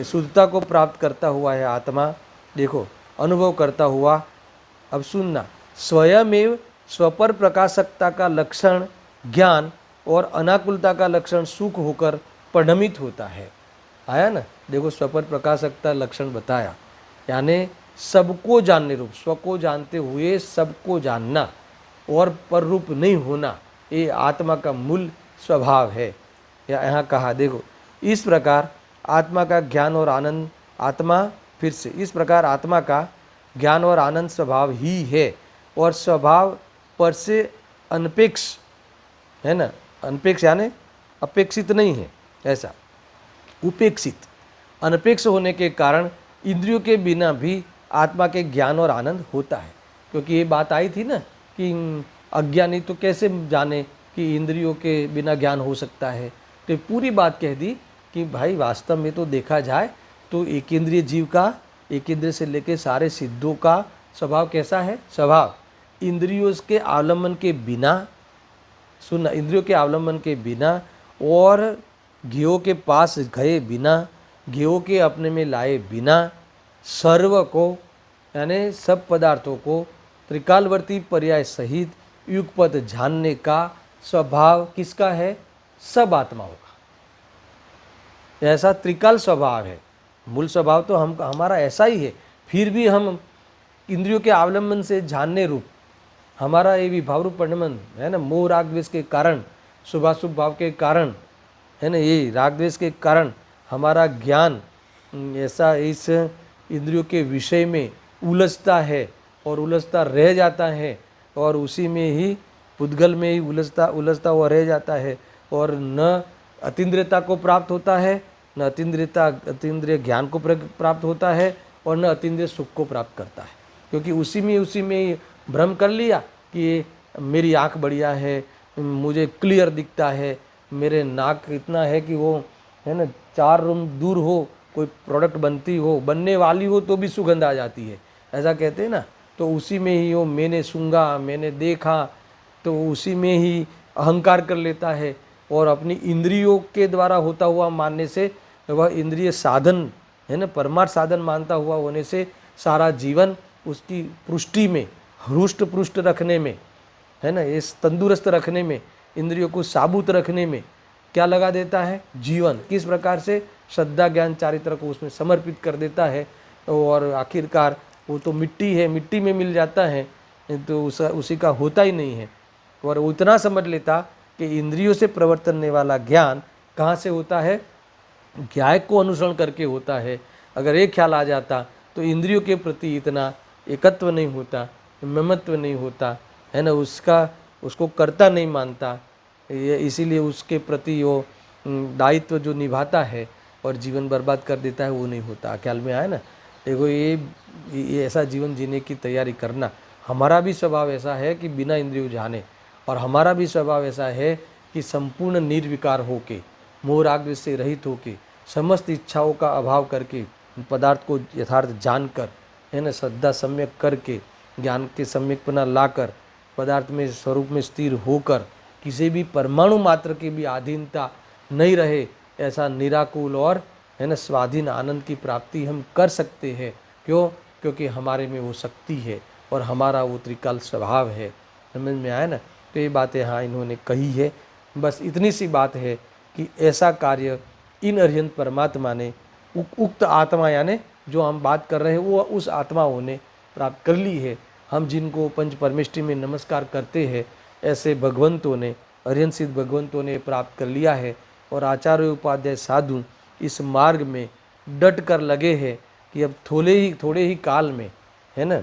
शुद्धता को प्राप्त करता हुआ है आत्मा, देखो अनुभव करता हुआ। अब सुनना, स्वयमेव स्वपर प्रकाशकता का लक्षण ज्ञान और अनाकुलता का लक्षण सुख होकर परिणमित होता है। आया ना, देखो स्वपर प्रकाशकता लक्षण बताया यानी सबको जानने रूप, स्व को जानते हुए सबको जानना और पर रूप नहीं होना, ये आत्मा का मूल स्वभाव है। या यहाँ कहा देखो, इस प्रकार आत्मा का ज्ञान और आनंद, आत्मा फिर से इस प्रकार आत्मा का ज्ञान और आनंद स्वभाव ही है और स्वभाव पर से अनपेक्ष है ना, अनपेक्ष यानी अपेक्षित नहीं है, ऐसा उपेक्षित अनपेक्ष होने के कारण इंद्रियों के बिना भी आत्मा के ज्ञान और आनंद होता है। क्योंकि ये बात आई थी ना कि अज्ञानी तो कैसे जाने कि इंद्रियों के बिना ज्ञान हो सकता है, तो पूरी बात कह दी कि भाई वास्तव में तो देखा जाए तो एक इंद्रिय जीव का, एक इंद्रिय से लेकर सारे सिद्धों का स्वभाव कैसा है, स्वभाव इंद्रियों के अवलंबन के बिना, सुनना, इंद्रियों के अवलंबन के बिना और ज्ञेयों के पास गए बिना, ज्ञेयों के अपने में लाए बिना, सर्व को यानी सब पदार्थों को त्रिकालवर्ती पर्याय सहित युगपत जानने का स्वभाव किसका है, सब आत्माओं का। ऐसा त्रिकाल स्वभाव है, मूल स्वभाव तो हमारा ऐसा ही है, फिर भी हम इंद्रियों के अवलंबन से जानने रूप हमारा ये विभाव रूप परिणमन है ना, मोह राग द्वेष के कारण, शुभाशुभ भाव के कारण है ना, ये राग द्वेष के कारण हमारा ज्ञान ऐसा इस इंद्रियों के विषय में उलझता है और उलझता रह जाता है और उसी में ही पुद्गल में ही उलझता हुआ रह जाता है और न अतीन्द्रियता को प्राप्त होता है, न अतीन्द्रिय ज्ञान को प्राप्त होता है और न अतीन्द्रिय सुख को प्राप्त करता है। क्योंकि उसी में ही भ्रम कर लिया कि मेरी आँख बढ़िया है, मुझे क्लियर दिखता है, मेरे नाक इतना है कि वो है ना 4 रूम दूर हो कोई प्रोडक्ट बनने वाली हो तो भी सुगंध आ जाती है, ऐसा कहते हैं ना। तो उसी में ही वो मैंने सूंघा, मैंने देखा, तो उसी में ही अहंकार कर लेता है और अपनी इंद्रियों के द्वारा होता हुआ मानने से वह इंद्रिय साधन है ना, परमार्थ साधन मानता हुआ होने से सारा जीवन उसकी पुष्टि में, हृष्ट पुष्ट रखने में है ना, इस तंदुरुस्त रखने में, इंद्रियों को साबुत रखने में क्या लगा देता है, जीवन किस प्रकार से श्रद्धा ज्ञान चारित्र को उसमें समर्पित कर देता है और आखिरकार वो तो मिट्टी है, मिट्टी में मिल जाता है, तो उसी का होता ही नहीं है। और उतना समझ लेता कि इंद्रियों से प्रवर्तने वाला ज्ञान कहाँ से होता है, ज्ञान को अनुसरण करके होता है। अगर एक ख्याल आ जाता तो इंद्रियों के प्रति इतना एकत्व नहीं होता, ममत्व नहीं होता है ना, उसको कर्ता नहीं मानता, ये इसीलिए उसके प्रति वो दायित्व जो निभाता है और जीवन बर्बाद कर देता है वो नहीं होता। ख्याल में आया ना। देखो ये ऐसा जीवन जीने की तैयारी करना, हमारा भी स्वभाव ऐसा है कि बिना इंद्रियों जाने, और हमारा भी स्वभाव ऐसा है कि संपूर्ण निर्विकार होके, मोह राग से रहित होके, समस्त इच्छाओं का अभाव करके, पदार्थ को यथार्थ जानकर है ना, श्रद्धा सम्यक करके, ज्ञान के सम्यकपना लाकर, पदार्थ में स्वरूप में स्थिर होकर, किसी भी परमाणु मात्र की भी अधीनता नहीं रहे, ऐसा निराकुल और है ना स्वाधीन आनंद की प्राप्ति हम कर सकते हैं। क्यों? क्योंकि हमारे में वो शक्ति है और हमारा वो त्रिकाल स्वभाव है। समझ में आया ना। तो ये बातें हाँ इन्होंने कही है। बस इतनी सी बात है कि ऐसा कार्य इन अरिहंत परमात्मा ने उक्त आत्मा यानी जो हम बात कर रहे हैं वो उस आत्माओं ने प्राप्त कर ली है। हम जिनको पंच परमेष्टि में नमस्कार करते हैं ऐसे भगवंतों ने, अरिहंत सिद्ध भगवंतों ने प्राप्त कर लिया है। और आचार्य उपाध्याय साधु इस मार्ग में डट कर लगे हैं कि अब थोड़े ही काल में, है ना,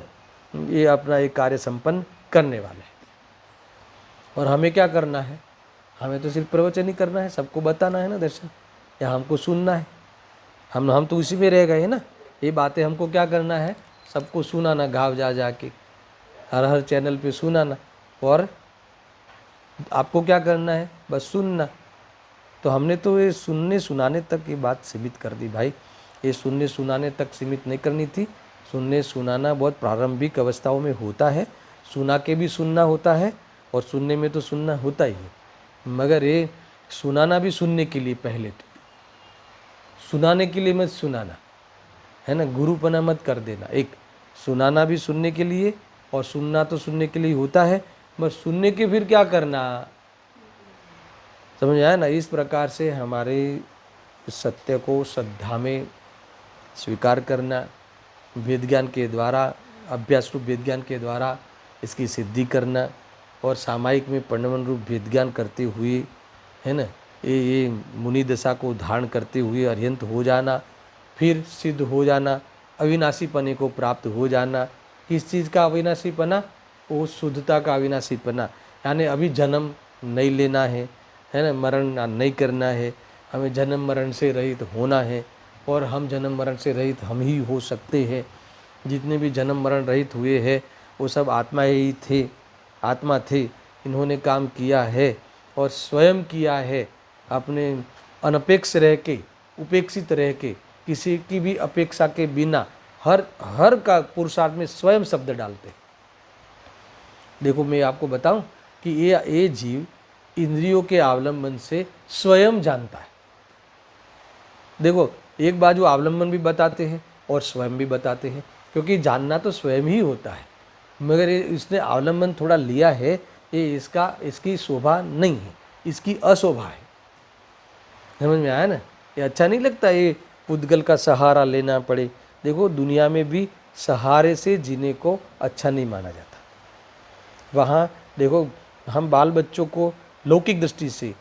ये अपना एक कार्य संपन्न करने वाले हैं। और हमें क्या करना है? हमें तो सिर्फ प्रवचन ही करना है, सबको बताना है ना दर्शन, या हमको सुनना है? हम तो उसी में रह गए ना। ये बातें हमको क्या करना है? सबको सुनाना, गाँव जा के हर चैनल पे सुनाना। और आपको क्या करना है? बस सुनना। तो हमने तो ये सुनने सुनाने तक ये बात सीमित कर दी भाई। ये सुनने सुनाने तक सीमित नहीं करनी थी। सुनने सुनाना बहुत प्रारंभिक अवस्थाओं में होता है, सुना के भी सुनना होता है और सुनने में तो सुनना होता ही है। मगर ये सुनाना भी सुनने के लिए, पहले तो सुनाने के लिए मत सुनाना, है ना, गुरुपना मत कर देना। एक सुनाना भी सुनने के लिए और सुनना तो सुनने के लिए होता है, बस सुनने के फिर क्या करना, समझ आया ना। इस प्रकार से हमारे सत्य को श्रद्धा में स्वीकार करना, वेद ज्ञान के द्वारा, अभ्यास रूप वेद ज्ञान के द्वारा इसकी सिद्धि करना और सामायिक में परिणमन रूप वेद ज्ञान करते हुए, है ना, ये मुनि दशा को धारण करते हुए अरिहंत हो जाना, फिर सिद्ध हो जाना, अविनाशीपने को प्राप्त हो जाना। किस चीज़ का अविनाशीपना? वो शुद्धता का अविनाशीपना, यानी अभी जन्म नहीं लेना है ना, मरण नहीं करना है, हमें जन्म मरण से रहित होना है। और हम जन्म मरण से रहित हम ही हो सकते हैं। जितने भी जन्म मरण रहित हुए हैं वो सब आत्मा ही थे, आत्मा थे। इन्होंने काम किया है और स्वयं किया है, अपने अनपेक्ष रह के, उपेक्षित रह के, किसी की भी अपेक्षा के बिना हर का पुरुषार्थ में स्वयं शब्द डालते। देखो मैं आपको बताऊं कि ये जीव इंद्रियों के अवलंबन से स्वयं जानता है। देखो एक बाजू अवलंबन भी बताते हैं और स्वयं भी बताते हैं, क्योंकि जानना तो स्वयं ही होता है, मगर इसने अवलंबन थोड़ा लिया है। ये इसकी शोभा नहीं है, इसकी अशोभा है। समझ में आया ना। ये अच्छा नहीं लगता ये पुद्गल का सहारा लेना पड़े। देखो दुनिया में भी सहारे से जीने को अच्छा नहीं माना जाता। वहाँ देखो हम बाल बच्चों को लौकिक दृष्टि से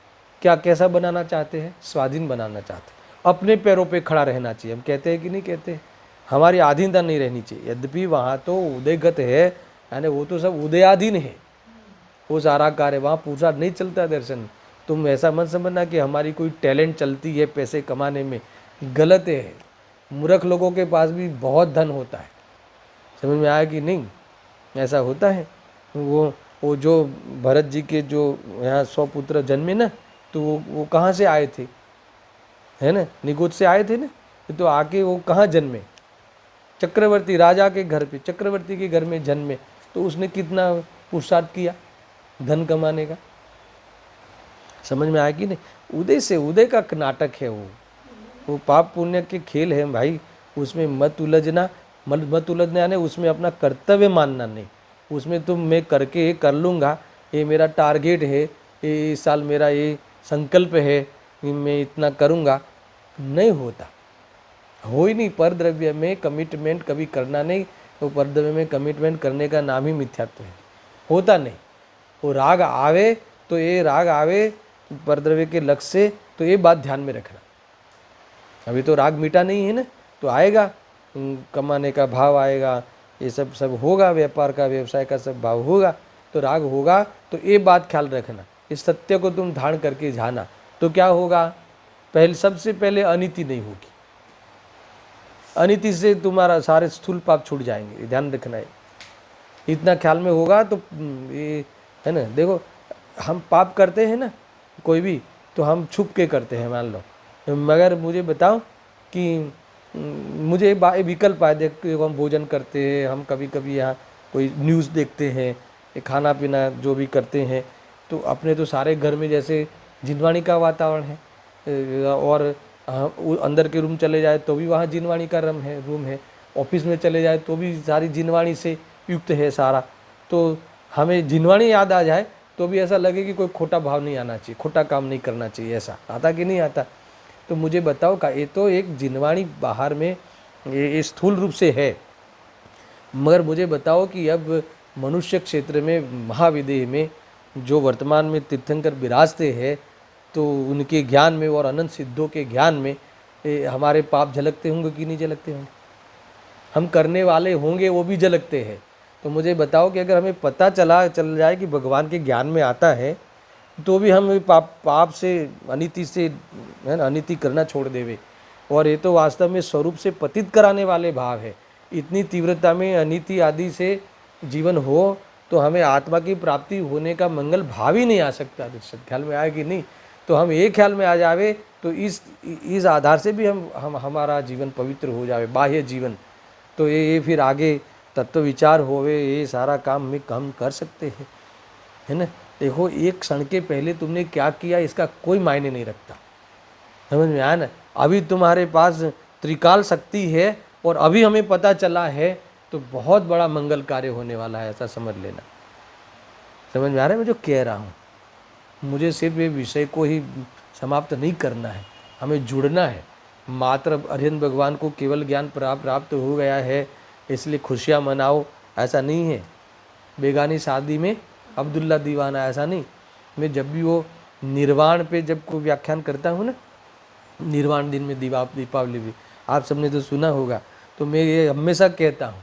कैसा बनाना चाहते हैं? स्वाधीन बनाना चाहते हैं, अपने पैरों पे खड़ा रहना चाहिए। हम कहते हैं कि नहीं कहते? हमारी अधीनता नहीं रहनी चाहिए। यद्यपि वहाँ तो उदयगत है, यानी वो तो सब उदयाधीन है, वो सारा कार्य वहाँ पूरा नहीं चलता। दर्शन तुम ऐसा मत समझना कि हमारी कोई टैलेंट चलती है पैसे कमाने में, गलत है। मूर्ख लोगों के पास भी बहुत धन होता है। समझ में आया कि नहीं? ऐसा होता है। वो जो भरत जी के जो यहाँ 100 पुत्र जन्मे ना, तो वो कहाँ से आए थे? है ना, निगोद से आए थे ना। तो आके वो कहाँ जन्मे? चक्रवर्ती राजा के घर पे, चक्रवर्ती के घर में जन्मे। तो उसने कितना पुरुषार्थ किया धन कमाने का। समझ में आया कि नहीं? उदय का नाटक है वो पाप पुण्य के खेल है भाई। उसमें मत उलझना यानी उसमें अपना कर्तव्य मानना नहीं। उसमें तुम मैं करके कर लूँगा, ये मेरा टारगेट है, ये इस साल मेरा ये संकल्प है, मैं इतना करूँगा, नहीं होता। हो ही नहीं। परद्रव्य में कमिटमेंट कभी करना नहीं। तो परद्रव्य में कमिटमेंट करने का नाम ही मिथ्यात्व है, होता नहीं। वो राग आवे तो ये राग आवे परद्रव्य के लक्ष्य से, तो ये बात ध्यान में रखना। अभी तो राग मिटा नहीं है ना, तो आएगा कमाने का भाव आएगा, ये सब होगा, व्यापार का व्यवसाय का सब भाव होगा, तो राग होगा। तो ये बात ख्याल रखना, इस सत्य को तुम धारण करके जाना। तो क्या होगा? सबसे पहले अनिति नहीं होगी। अनिति से तुम्हारा सारे स्थूल पाप छूट जाएंगे, ध्यान रखना है। इतना ख्याल में होगा तो ये है ना। देखो हम पाप करते हैं ना कोई भी, तो हम छुप के करते हैं मान लो। मगर मुझे बताओ कि मुझे विकल्प आए, देखो हम भोजन करते हैं, हम कभी कभी यहाँ कोई न्यूज़ देखते हैं, खाना पीना जो भी करते हैं, तो अपने तो सारे घर में जैसे जिनवाणी का वातावरण है। और अंदर के रूम चले जाए तो भी वहाँ जिनवाणी का रूम है। ऑफिस में चले जाए तो भी सारी जिनवाणी से युक्त है सारा। तो हमें जिनवाणी याद आ जाए तो भी ऐसा लगे कि कोई खोटा भाव नहीं आना चाहिए, खोटा काम नहीं करना चाहिए। ऐसा आता कि नहीं आता? तो मुझे बताओ का ये तो एक जिनवाणी बाहर में ये स्थूल रूप से है, मगर मुझे बताओ कि अब मनुष्य क्षेत्र में महाविदेह में जो वर्तमान में तीर्थंकर विराजते हैं, तो उनके ज्ञान में और अनंत सिद्धों के ज्ञान में हमारे पाप झलकते होंगे कि नहीं झलकते होंगे? हम करने वाले होंगे वो भी झलकते हैं। तो मुझे बताओ कि अगर हमें पता चल जाए कि भगवान के ज्ञान में आता है, तो भी हम पाप से, अनिति से, है ना, अनिति करना छोड़ देवे। और ये तो वास्तव में स्वरूप से पतित कराने वाले भाव है। इतनी तीव्रता में अनिति आदि से जीवन हो तो हमें आत्मा की प्राप्ति होने का मंगल भाव ही नहीं आ सकता। ख्याल में आए कि नहीं? तो हम एक ख्याल में आ जावे तो इस आधार से भी हम हमारा जीवन पवित्र हो जावे, बाह्य जीवन। तो ये फिर आगे तत्व विचार होवे, ये सारा काम हम कर सकते हैं, है ना। देखो, एक क्षण के पहले तुमने क्या किया इसका कोई मायने नहीं रखता। समझ में आया ना? अभी तुम्हारे पास त्रिकाल शक्ति है और अभी हमें पता चला है तो बहुत बड़ा मंगल कार्य होने वाला है, ऐसा समझ लेना। समझ में आ रहा है मैं जो कह रहा हूँ? मुझे सिर्फ ये विषय को ही समाप्त नहीं करना है, हमें जुड़ना है। मात्र अरिहंत भगवान को केवल ज्ञान प्राप्त हो गया है इसलिए खुशियाँ मनाओ, ऐसा नहीं है। बेगानी शादी में अब्दुल्ला दीवाना, ऐसा नहीं। मैं जब भी वो निर्वाण पे जब कोई व्याख्यान करता हूँ ना, निर्वाण दिन में दीपावली भी आप सबने तो सुना होगा, तो मैं ये हमेशा कहता हूँ,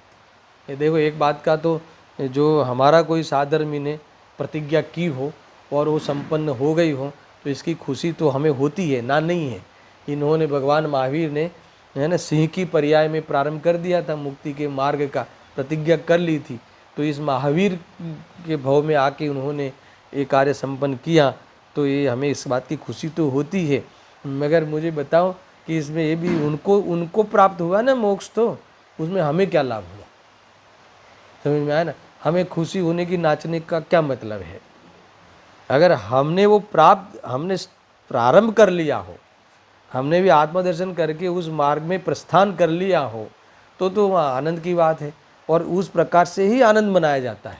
ये देखो एक बात का तो जो हमारा कोई साधर्मी ने प्रतिज्ञा की हो और वो संपन्न हो गई हो तो इसकी खुशी तो हमें होती है ना, नहीं है। इन्होंने भगवान महावीर ने, है ना, सिंह की पर्याय में प्रारंभ कर दिया था, मुक्ति के मार्ग का प्रतिज्ञा कर ली थी। तो इस महावीर के भाव में आके उन्होंने ये कार्य संपन्न किया, तो ये हमें इस बात की खुशी तो होती है। मगर मुझे बताओ कि इसमें ये भी उनको प्राप्त हुआ ना मोक्ष, तो उसमें हमें क्या लाभ हुआ? समझ में आया ना? हमें खुशी होने की, नाचने का क्या मतलब है? अगर हमने प्रारंभ कर लिया हो, हमने भी आत्मदर्शन करके उस मार्ग में प्रस्थान कर लिया हो, तो आनंद की बात है। और उस प्रकार से ही आनंद मनाया जाता है,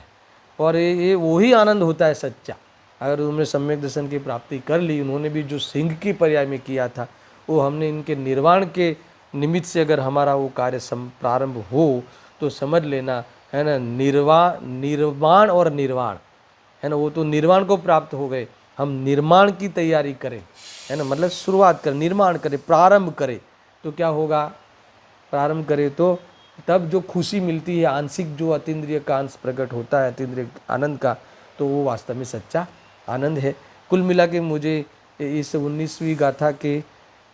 और ये वही आनंद होता है सच्चा। अगर उन्होंने सम्यक दर्शन की प्राप्ति कर ली, उन्होंने भी जो सिंह की पर्याय में किया था, वो हमने इनके निर्वाण के निमित्त से अगर हमारा वो कार्य प्रारंभ हो तो समझ लेना, है ना, निर्वाण और निर्वाण, है ना, वो तो निर्वाण को प्राप्त हो गए। हम निर्माण की तैयारी करें, है ना, मतलब शुरुआत करें, निर्माण करें, प्रारंभ करें, तो क्या होगा? प्रारंभ करें तो तब जो खुशी मिलती है, आंशिक जो अतीन्द्रिय का अंश प्रकट होता है, अतीन्द्रिय आनंद का, तो वो वास्तव में सच्चा आनंद है। कुल मिला के मुझे इस 19वीं गाथा के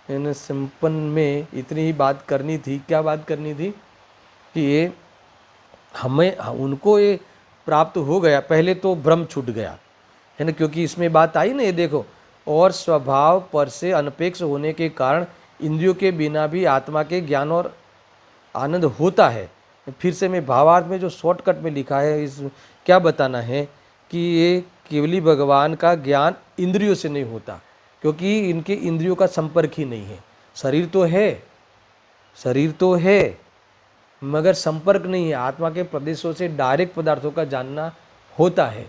संपन्न में इतनी ही बात करनी थी। क्या बात करनी थी? कि ये हमें, उनको ये प्राप्त हो गया, पहले तो भ्रम छूट गया, है ना, क्योंकि इसमें बात आई ना, ये देखो, और स्वभाव पर से अनपेक्ष होने के कारण इंद्रियों के बिना भी आत्मा के ज्ञान और आनंद होता है। फिर से मैं भावार्थ में जो शॉर्टकट में लिखा है, इस क्या बताना है कि ये केवली भगवान का ज्ञान इंद्रियों से नहीं होता, क्योंकि इनके इंद्रियों का संपर्क ही नहीं है। शरीर तो है मगर संपर्क नहीं है। आत्मा के प्रदेशों से डायरेक्ट पदार्थों का जानना होता है।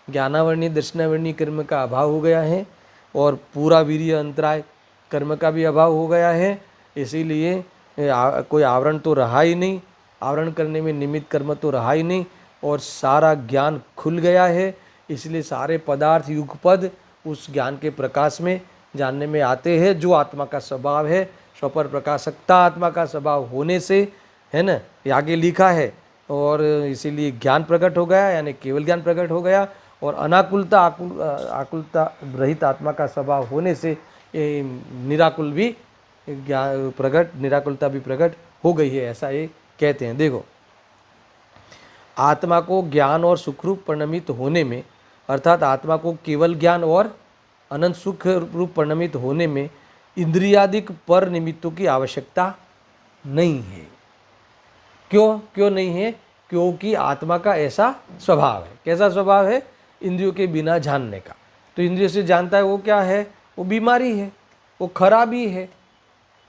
ज्ञानावरणीय दर्शनावरणीय कर्म का अभाव हो गया है और पूरा वीर्य अंतराय कर्म का भी अभाव हो गया है। इसीलिए कोई आवरण तो रहा ही नहीं, आवरण करने में निमित्त कर्म तो रहा ही नहीं, और सारा ज्ञान खुल गया है। इसलिए सारे पदार्थ युगपद उस ज्ञान के प्रकाश में जानने में आते हैं, जो आत्मा का स्वभाव है। स्वपर प्रकाशकता आत्मा का स्वभाव होने से, है ना, आगे लिखा है, और इसीलिए ज्ञान प्रकट हो गया, यानी केवल ज्ञान प्रकट हो गया। और अनाकुलता आकुलता रहित आत्मा का स्वभाव होने से निराकुल भी ज्ञान प्रकट, निराकुलता भी प्रकट हो गई है, ऐसा ये कहते हैं। देखो, आत्मा को ज्ञान और सुखरूप परिणमित होने में, अर्थात आत्मा को केवल ज्ञान और अनंत सुख रूप परिणमित होने में इंद्रियादिक पर निमित्तों की आवश्यकता नहीं है। क्यों नहीं है? क्योंकि आत्मा का ऐसा स्वभाव है। कैसा स्वभाव है? इंद्रियों के बिना जानने का। तो इंद्रियों से जानता है, वो क्या है? वो बीमारी है, वो खराबी है,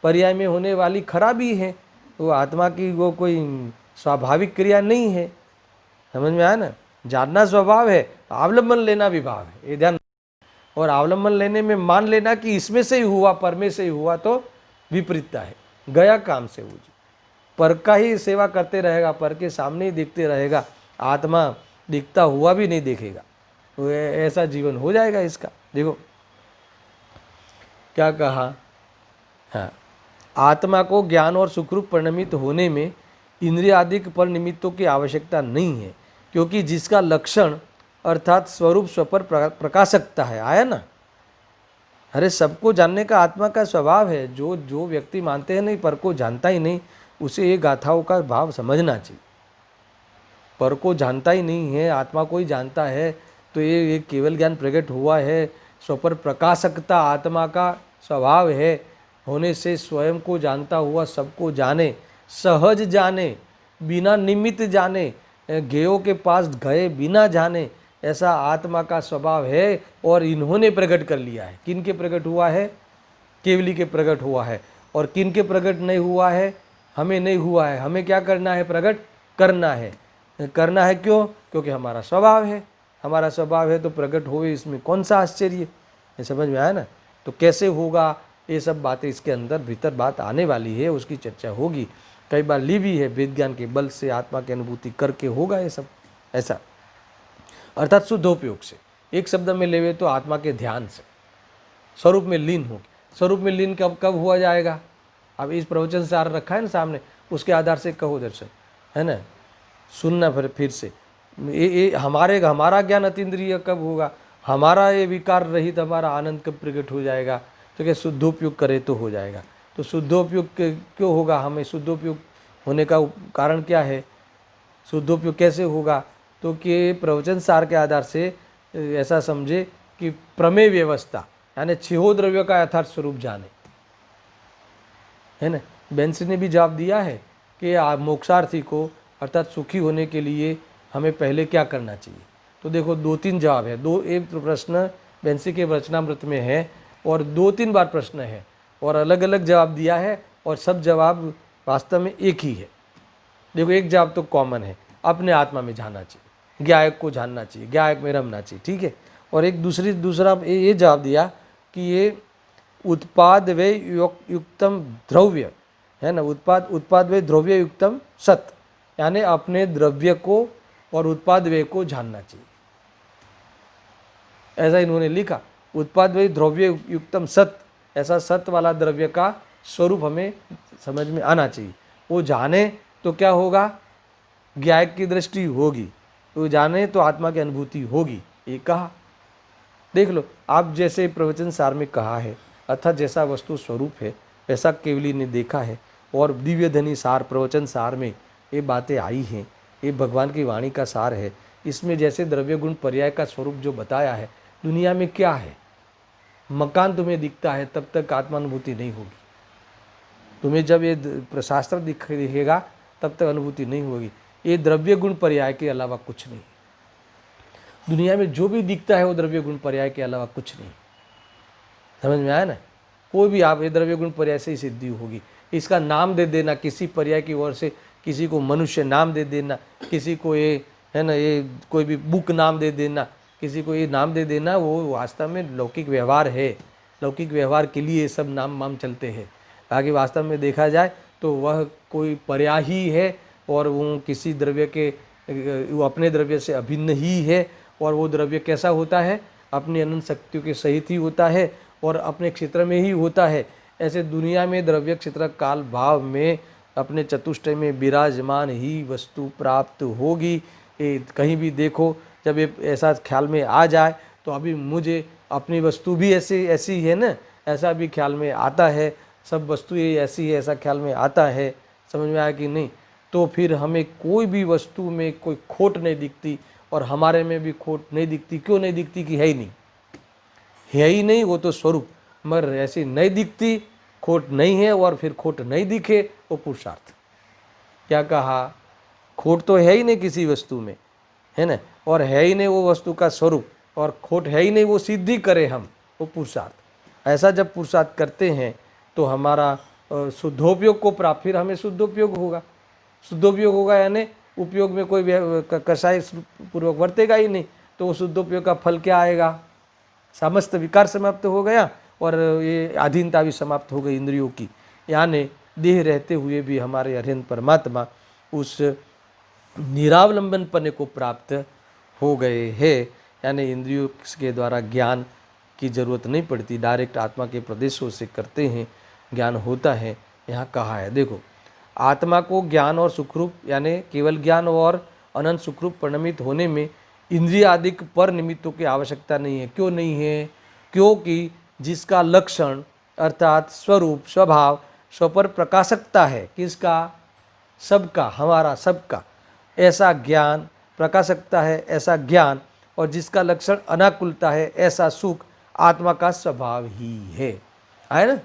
पर्याय में होने वाली खराबी है। वो आत्मा की वो कोई स्वाभाविक क्रिया नहीं है। समझ में आया ना। जानना स्वभाव है, अवलंबन लेना विभाव है, ये ध्यान। और अवलंबन लेने में मान लेना कि इसमें से ही हुआ, पर में से ही हुआ, तो विपरीतता है, गया काम से। वो जी पर का ही सेवा करते रहेगा, पर के सामने ही देखते रहेगा, आत्मा दिखता हुआ भी नहीं देखेगा, तो ऐसा जीवन हो जाएगा इसका। देखो क्या कहा, हाँ, आत्मा को ज्ञान और सुखरूप परिणमित होने में इंद्रिय आदि पर निमित्तों की आवश्यकता नहीं है, क्योंकि जिसका लक्षण अर्थात स्वरूप स्वपर प्रकाशकता है। आया ना। अरे सबको जानने का आत्मा का स्वभाव है। जो जो व्यक्ति मानते हैं नहीं, पर को जानता ही नहीं, उसे ये गाथाओं का भाव समझना चाहिए। पर को जानता ही नहीं है, आत्मा को ही जानता है, तो ये केवल ज्ञान प्रकट हुआ है। स्वपर प्रकाशकता आत्मा का स्वभाव है, होने से स्वयं को जानता हुआ सबको जाने, सहज जाने, बिना निमित्त जाने, ज्ञेयों के पास गए बिना जाने, ऐसा आत्मा का स्वभाव है। और इन्होंने प्रकट कर लिया है। किन के प्रकट हुआ है? केवली के प्रकट हुआ है। और किन के प्रकट नहीं हुआ है? हमें नहीं हुआ है। हमें क्या करना है? प्रकट करना है। करना है क्यों? क्योंकि हमारा स्वभाव है। हमारा स्वभाव है तो प्रकट होवे, इसमें कौन सा आश्चर्य? ये समझ में आया ना। तो कैसे होगा, ये सब बातें इसके अंदर भीतर बात आने वाली है, उसकी चर्चा होगी। कई बार ली भी है, वेद ज्ञान के बल से आत्मा की अनुभूति करके होगा ये सब ऐसा, अर्थात शुद्धोपयोग से। एक शब्द में लेवे तो आत्मा के ध्यान से स्वरूप में लीन होगी। स्वरूप में लीन कब कब हुआ जाएगा? अब इस प्रवचन सार रखा है ना सामने, उसके आधार से कहो दर्शन, है ना। सुनना फिर से ये हमारा ज्ञान अतीन्द्रिय कब होगा? हमारा ये विकार रहित हमारा आनंद कब प्रकट हो जाएगा? तो क्या शुद्धोपयोग करे तो हो जाएगा। तो शुद्धोपयोग क्यों होगा? हमें शुद्धोपयोग होने का कारण क्या है? शुद्धोपयोग कैसे होगा? तो कि प्रवचन सार के आधार से ऐसा समझे कि प्रमेय व्यवस्था यानी छहो द्रव्य का यथार्थ स्वरूप जाने, है ना। बेंसी ने भी जवाब दिया है कि मोक्षार्थी को अर्थात सुखी होने के लिए हमें पहले क्या करना चाहिए। तो देखो 2-3 जवाब है। एक प्रश्न बेंसी के वचनामृत में है और 2-3 बार प्रश्न है और अलग अलग जवाब दिया है, और सब जवाब वास्तव में एक ही है। देखो एक जवाब तो कॉमन है, अपने आत्मा में जानना चाहिए, ज्ञायक को जानना चाहिए, ज्ञायक में रमना चाहिए, ठीक है। और एक दूसरा ये जवाब दिया कि ये उत्पाद वे युक्तम द्रव्य है ना, उत्पाद वे द्रव्य युक्तम सत, यानी अपने द्रव्य को और उत्पाद वे को जानना चाहिए, ऐसा इन्होंने लिखा। उत्पाद वे द्रव्य युक्तम सत, ऐसा सत वाला द्रव्य का स्वरूप हमें समझ में आना चाहिए। वो जाने तो क्या होगा? ज्ञायक की दृष्टि होगी, तो जाने तो आत्मा की अनुभूति होगी, ये कहा। देख लो, आप जैसे प्रवचन सार में कहा है, अर्थात जैसा वस्तु स्वरूप है वैसा केवली ने देखा है, और दिव्य धनी सार प्रवचन सार में ये बातें आई हैं। ये भगवान की वाणी का सार है। इसमें जैसे द्रव्य गुण पर्याय का स्वरूप जो बताया है, दुनिया में क्या है? मकान तुम्हें दिखता है तब तक आत्मानुभूति नहीं होगी। तुम्हें जब ये शास्त्र दिखेगा तब तक अनुभूति नहीं होगी। ये द्रव्य गुण पर्याय के अलावा कुछ नहीं। दुनिया में जो भी दिखता है वो द्रव्य गुण पर्याय के अलावा कुछ नहीं। समझ में आया ना। कोई भी आप ये द्रव्य गुण पर्याय से ही सिद्धि होगी। इसका नाम दे देना किसी पर्याय की ओर से, किसी को मनुष्य नाम दे देना, किसी को ये है ना, ये कोई भी बुक नाम दे देना, किसी को ये नाम दे देना, वो वास्तव में लौकिक व्यवहार है। लौकिक व्यवहार के लिए ये सब नाम वाम चलते हैं। आगे वास्तव में देखा जाए तो वह कोई पर्याय ही है, और वो किसी द्रव्य के वो अपने द्रव्य से अभिन्न ही है। और वो द्रव्य कैसा होता है? अपनी अनंत शक्तियों के सहित ही होता है और अपने क्षेत्र में ही होता है। ऐसे दुनिया में द्रव्य क्षेत्र काल भाव में अपने चतुष्टय में विराजमान ही वस्तु प्राप्त होगी। कहीं भी देखो, जब ये ऐसा ख्याल में आ जाए तो अभी मुझे अपनी वस्तु भी ऐसी है ना, ऐसा भी ख्याल में आता है। सब वस्तु ये ऐसी है, ऐसा ख्याल में आता है। समझ में आया कि नहीं? तो फिर हमें कोई भी वस्तु में कोई खोट नहीं दिखती, और हमारे में भी खोट नहीं दिखती। क्यों नहीं दिखती? कि है ही नहीं, है ही नहीं, वो तो स्वरूप। मगर ऐसी नहीं दिखती, खोट नहीं है, और फिर खोट नहीं दिखे वो पुरुषार्थ। क्या कहा? खोट तो है ही नहीं किसी वस्तु में, है ना, और है ही नहीं वो वस्तु का स्वरूप, और खोट है ही नहीं, वो सिद्धि करे हम, वो पुरुषार्थ। ऐसा जब पुरुषार्थ करते हैं तो हमारा शुद्धोपयोग को प्राप्त, फिर हमें शुद्धोपयोग होगा। शुद्धोपयोग होगा यानी उपयोग में कोई कसाय पूर्वक वर्तेगा ही नहीं, तो वो शुद्धोपयोग का फल क्या आएगा? समस्त विकार समाप्त हो गया और ये अधीनता भी समाप्त हो गई इंद्रियों की। यानी देह रहते हुए भी हमारे अरिहंत परमात्मा उस निरावलंबन पने को प्राप्त हो गए हैं। यानी इंद्रियों के द्वारा ज्ञान की जरूरत नहीं पड़ती, डायरेक्ट आत्मा के प्रदेशों से करते हैं, ज्ञान होता है। यहाँ कहा है देखो, आत्मा को ज्ञान और सुखरूप यानी केवल ज्ञान और अनंत सुखरूप परिणमित होने में इंद्रिय आदि पर निमित्तों की आवश्यकता नहीं है। क्यों नहीं है? क्योंकि जिसका लक्षण अर्थात स्वरूप स्वभाव स्व पर प्रकाशकता है, किसका? सबका, हमारा सबका, ऐसा ज्ञान प्रकाशकता है, ऐसा ज्ञान, और जिसका लक्षण अनाकुलता है, ऐसा सुख आत्मा का स्वभाव ही है ना।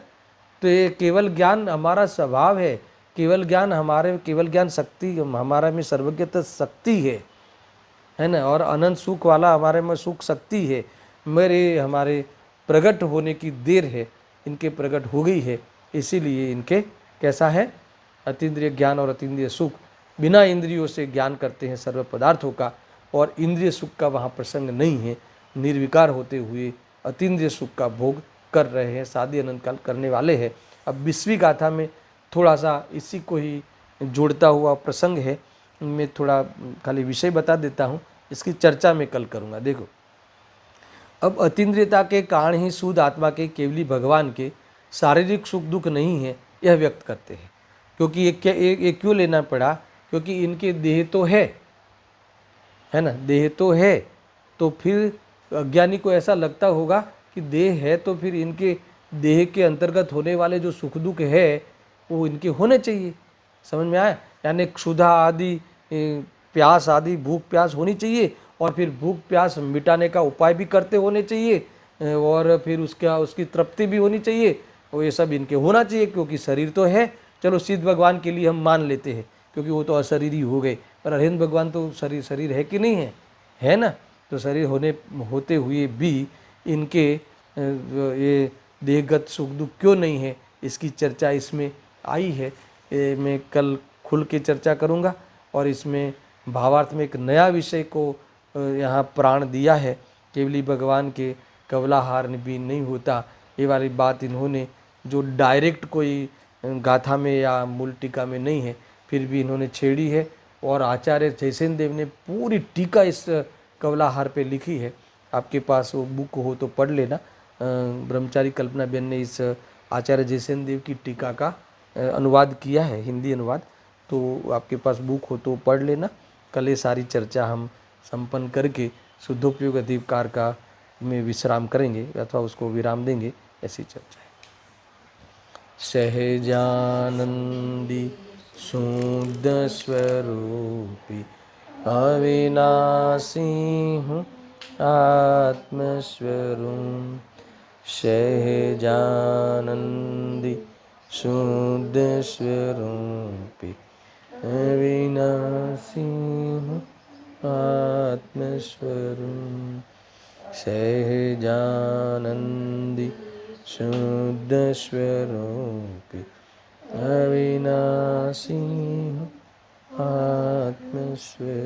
तो ये केवल ज्ञान हमारा स्वभाव है, केवल ज्ञान शक्ति हमारा में सर्वज्ञता शक्ति है ना, और अनंत सुख वाला हमारे में सुख शक्ति है। हमारे प्रकट होने की देर है, इनके प्रकट हो गई है, इसीलिए इनके कैसा है? अतीन्द्रिय ज्ञान और अतीन्द्रिय सुख। बिना इंद्रियों से ज्ञान करते हैं सर्व पदार्थों का, और इंद्रिय सुख का वहाँ प्रसंग नहीं है। निर्विकार होते हुए अतीन्द्रिय सुख का भोग कर रहे हैं, शादी अनंत काल करने वाले हैं। अब 20वीं गाथा में थोड़ा सा इसी को ही जोड़ता हुआ प्रसंग है, मैं थोड़ा खाली विषय बता देता हूँ, इसकी चर्चा मैं कल करूँगा। देखो, अब अतीन्द्रियता के कारण ही शुद्ध आत्मा के केवली भगवान के शारीरिक सुख दुख नहीं है, यह व्यक्त करते हैं। क्योंकि ये क्यों लेना पड़ा? क्योंकि इनके देह तो है ना, देह तो है, तो फिर अज्ञानी को ऐसा लगता होगा कि देह है तो फिर इनके देह के अंतर्गत होने वाले जो सुख दुख है वो इनके होने चाहिए। समझ में आया? यानी क्षुधा आदि, प्यास आदि, भूख प्यास होनी चाहिए, और फिर भूख प्यास मिटाने का उपाय भी करते होने चाहिए, और फिर उसकी तृप्ति भी होनी चाहिए, और ये सब इनके होना चाहिए। क्योंकि शरीर तो है, चलो सिद्ध भगवान के लिए हम मान लेते हैं क्योंकि वो तो अशरीरी हो गए, पर अरविंद भगवान तो शरीर है कि नहीं है ना। तो शरीर होते हुए भी इनके ये देहगत सुख दुख क्यों नहीं है, इसकी चर्चा इसमें आई है। मैं कल खुल के चर्चा करूँगा, और इसमें भावार्थ में एक नया विषय को यहाँ प्राण दिया है। केवली भगवान के कवलाहार भी नहीं होता, ये वाली बात इन्होंने जो डायरेक्ट कोई गाथा में या मूल टीका में नहीं है, फिर भी इन्होंने छेड़ी है। और आचार्य जयसेन देव ने पूरी टीका इस कवलाहार पे लिखी है। आपके पास वो बुक हो तो पढ़ लेना। ब्रह्मचारी कल्पना बेन ने इस आचार्य जयसेन देव की टीका का अनुवाद किया है, हिंदी अनुवाद, तो आपके पास बुक हो तो पढ़ लेना। कल ये सारी चर्चा हम संपन्न करके शुद्धोपयोग अधिकार का में विश्राम करेंगे अथवा उसको विराम देंगे, ऐसी चर्चा है। सहजानंदी शुद्ध स्वरूपी अविनाशी हूँ आत्मस्वरूप। सहजानंदी शुद्ध स्वरूपी अविनाशी हूँ आत्मस्वरूप। सहजानंदी शुद्ध स्वरूपी अविनाशी आत्मस्वरूप।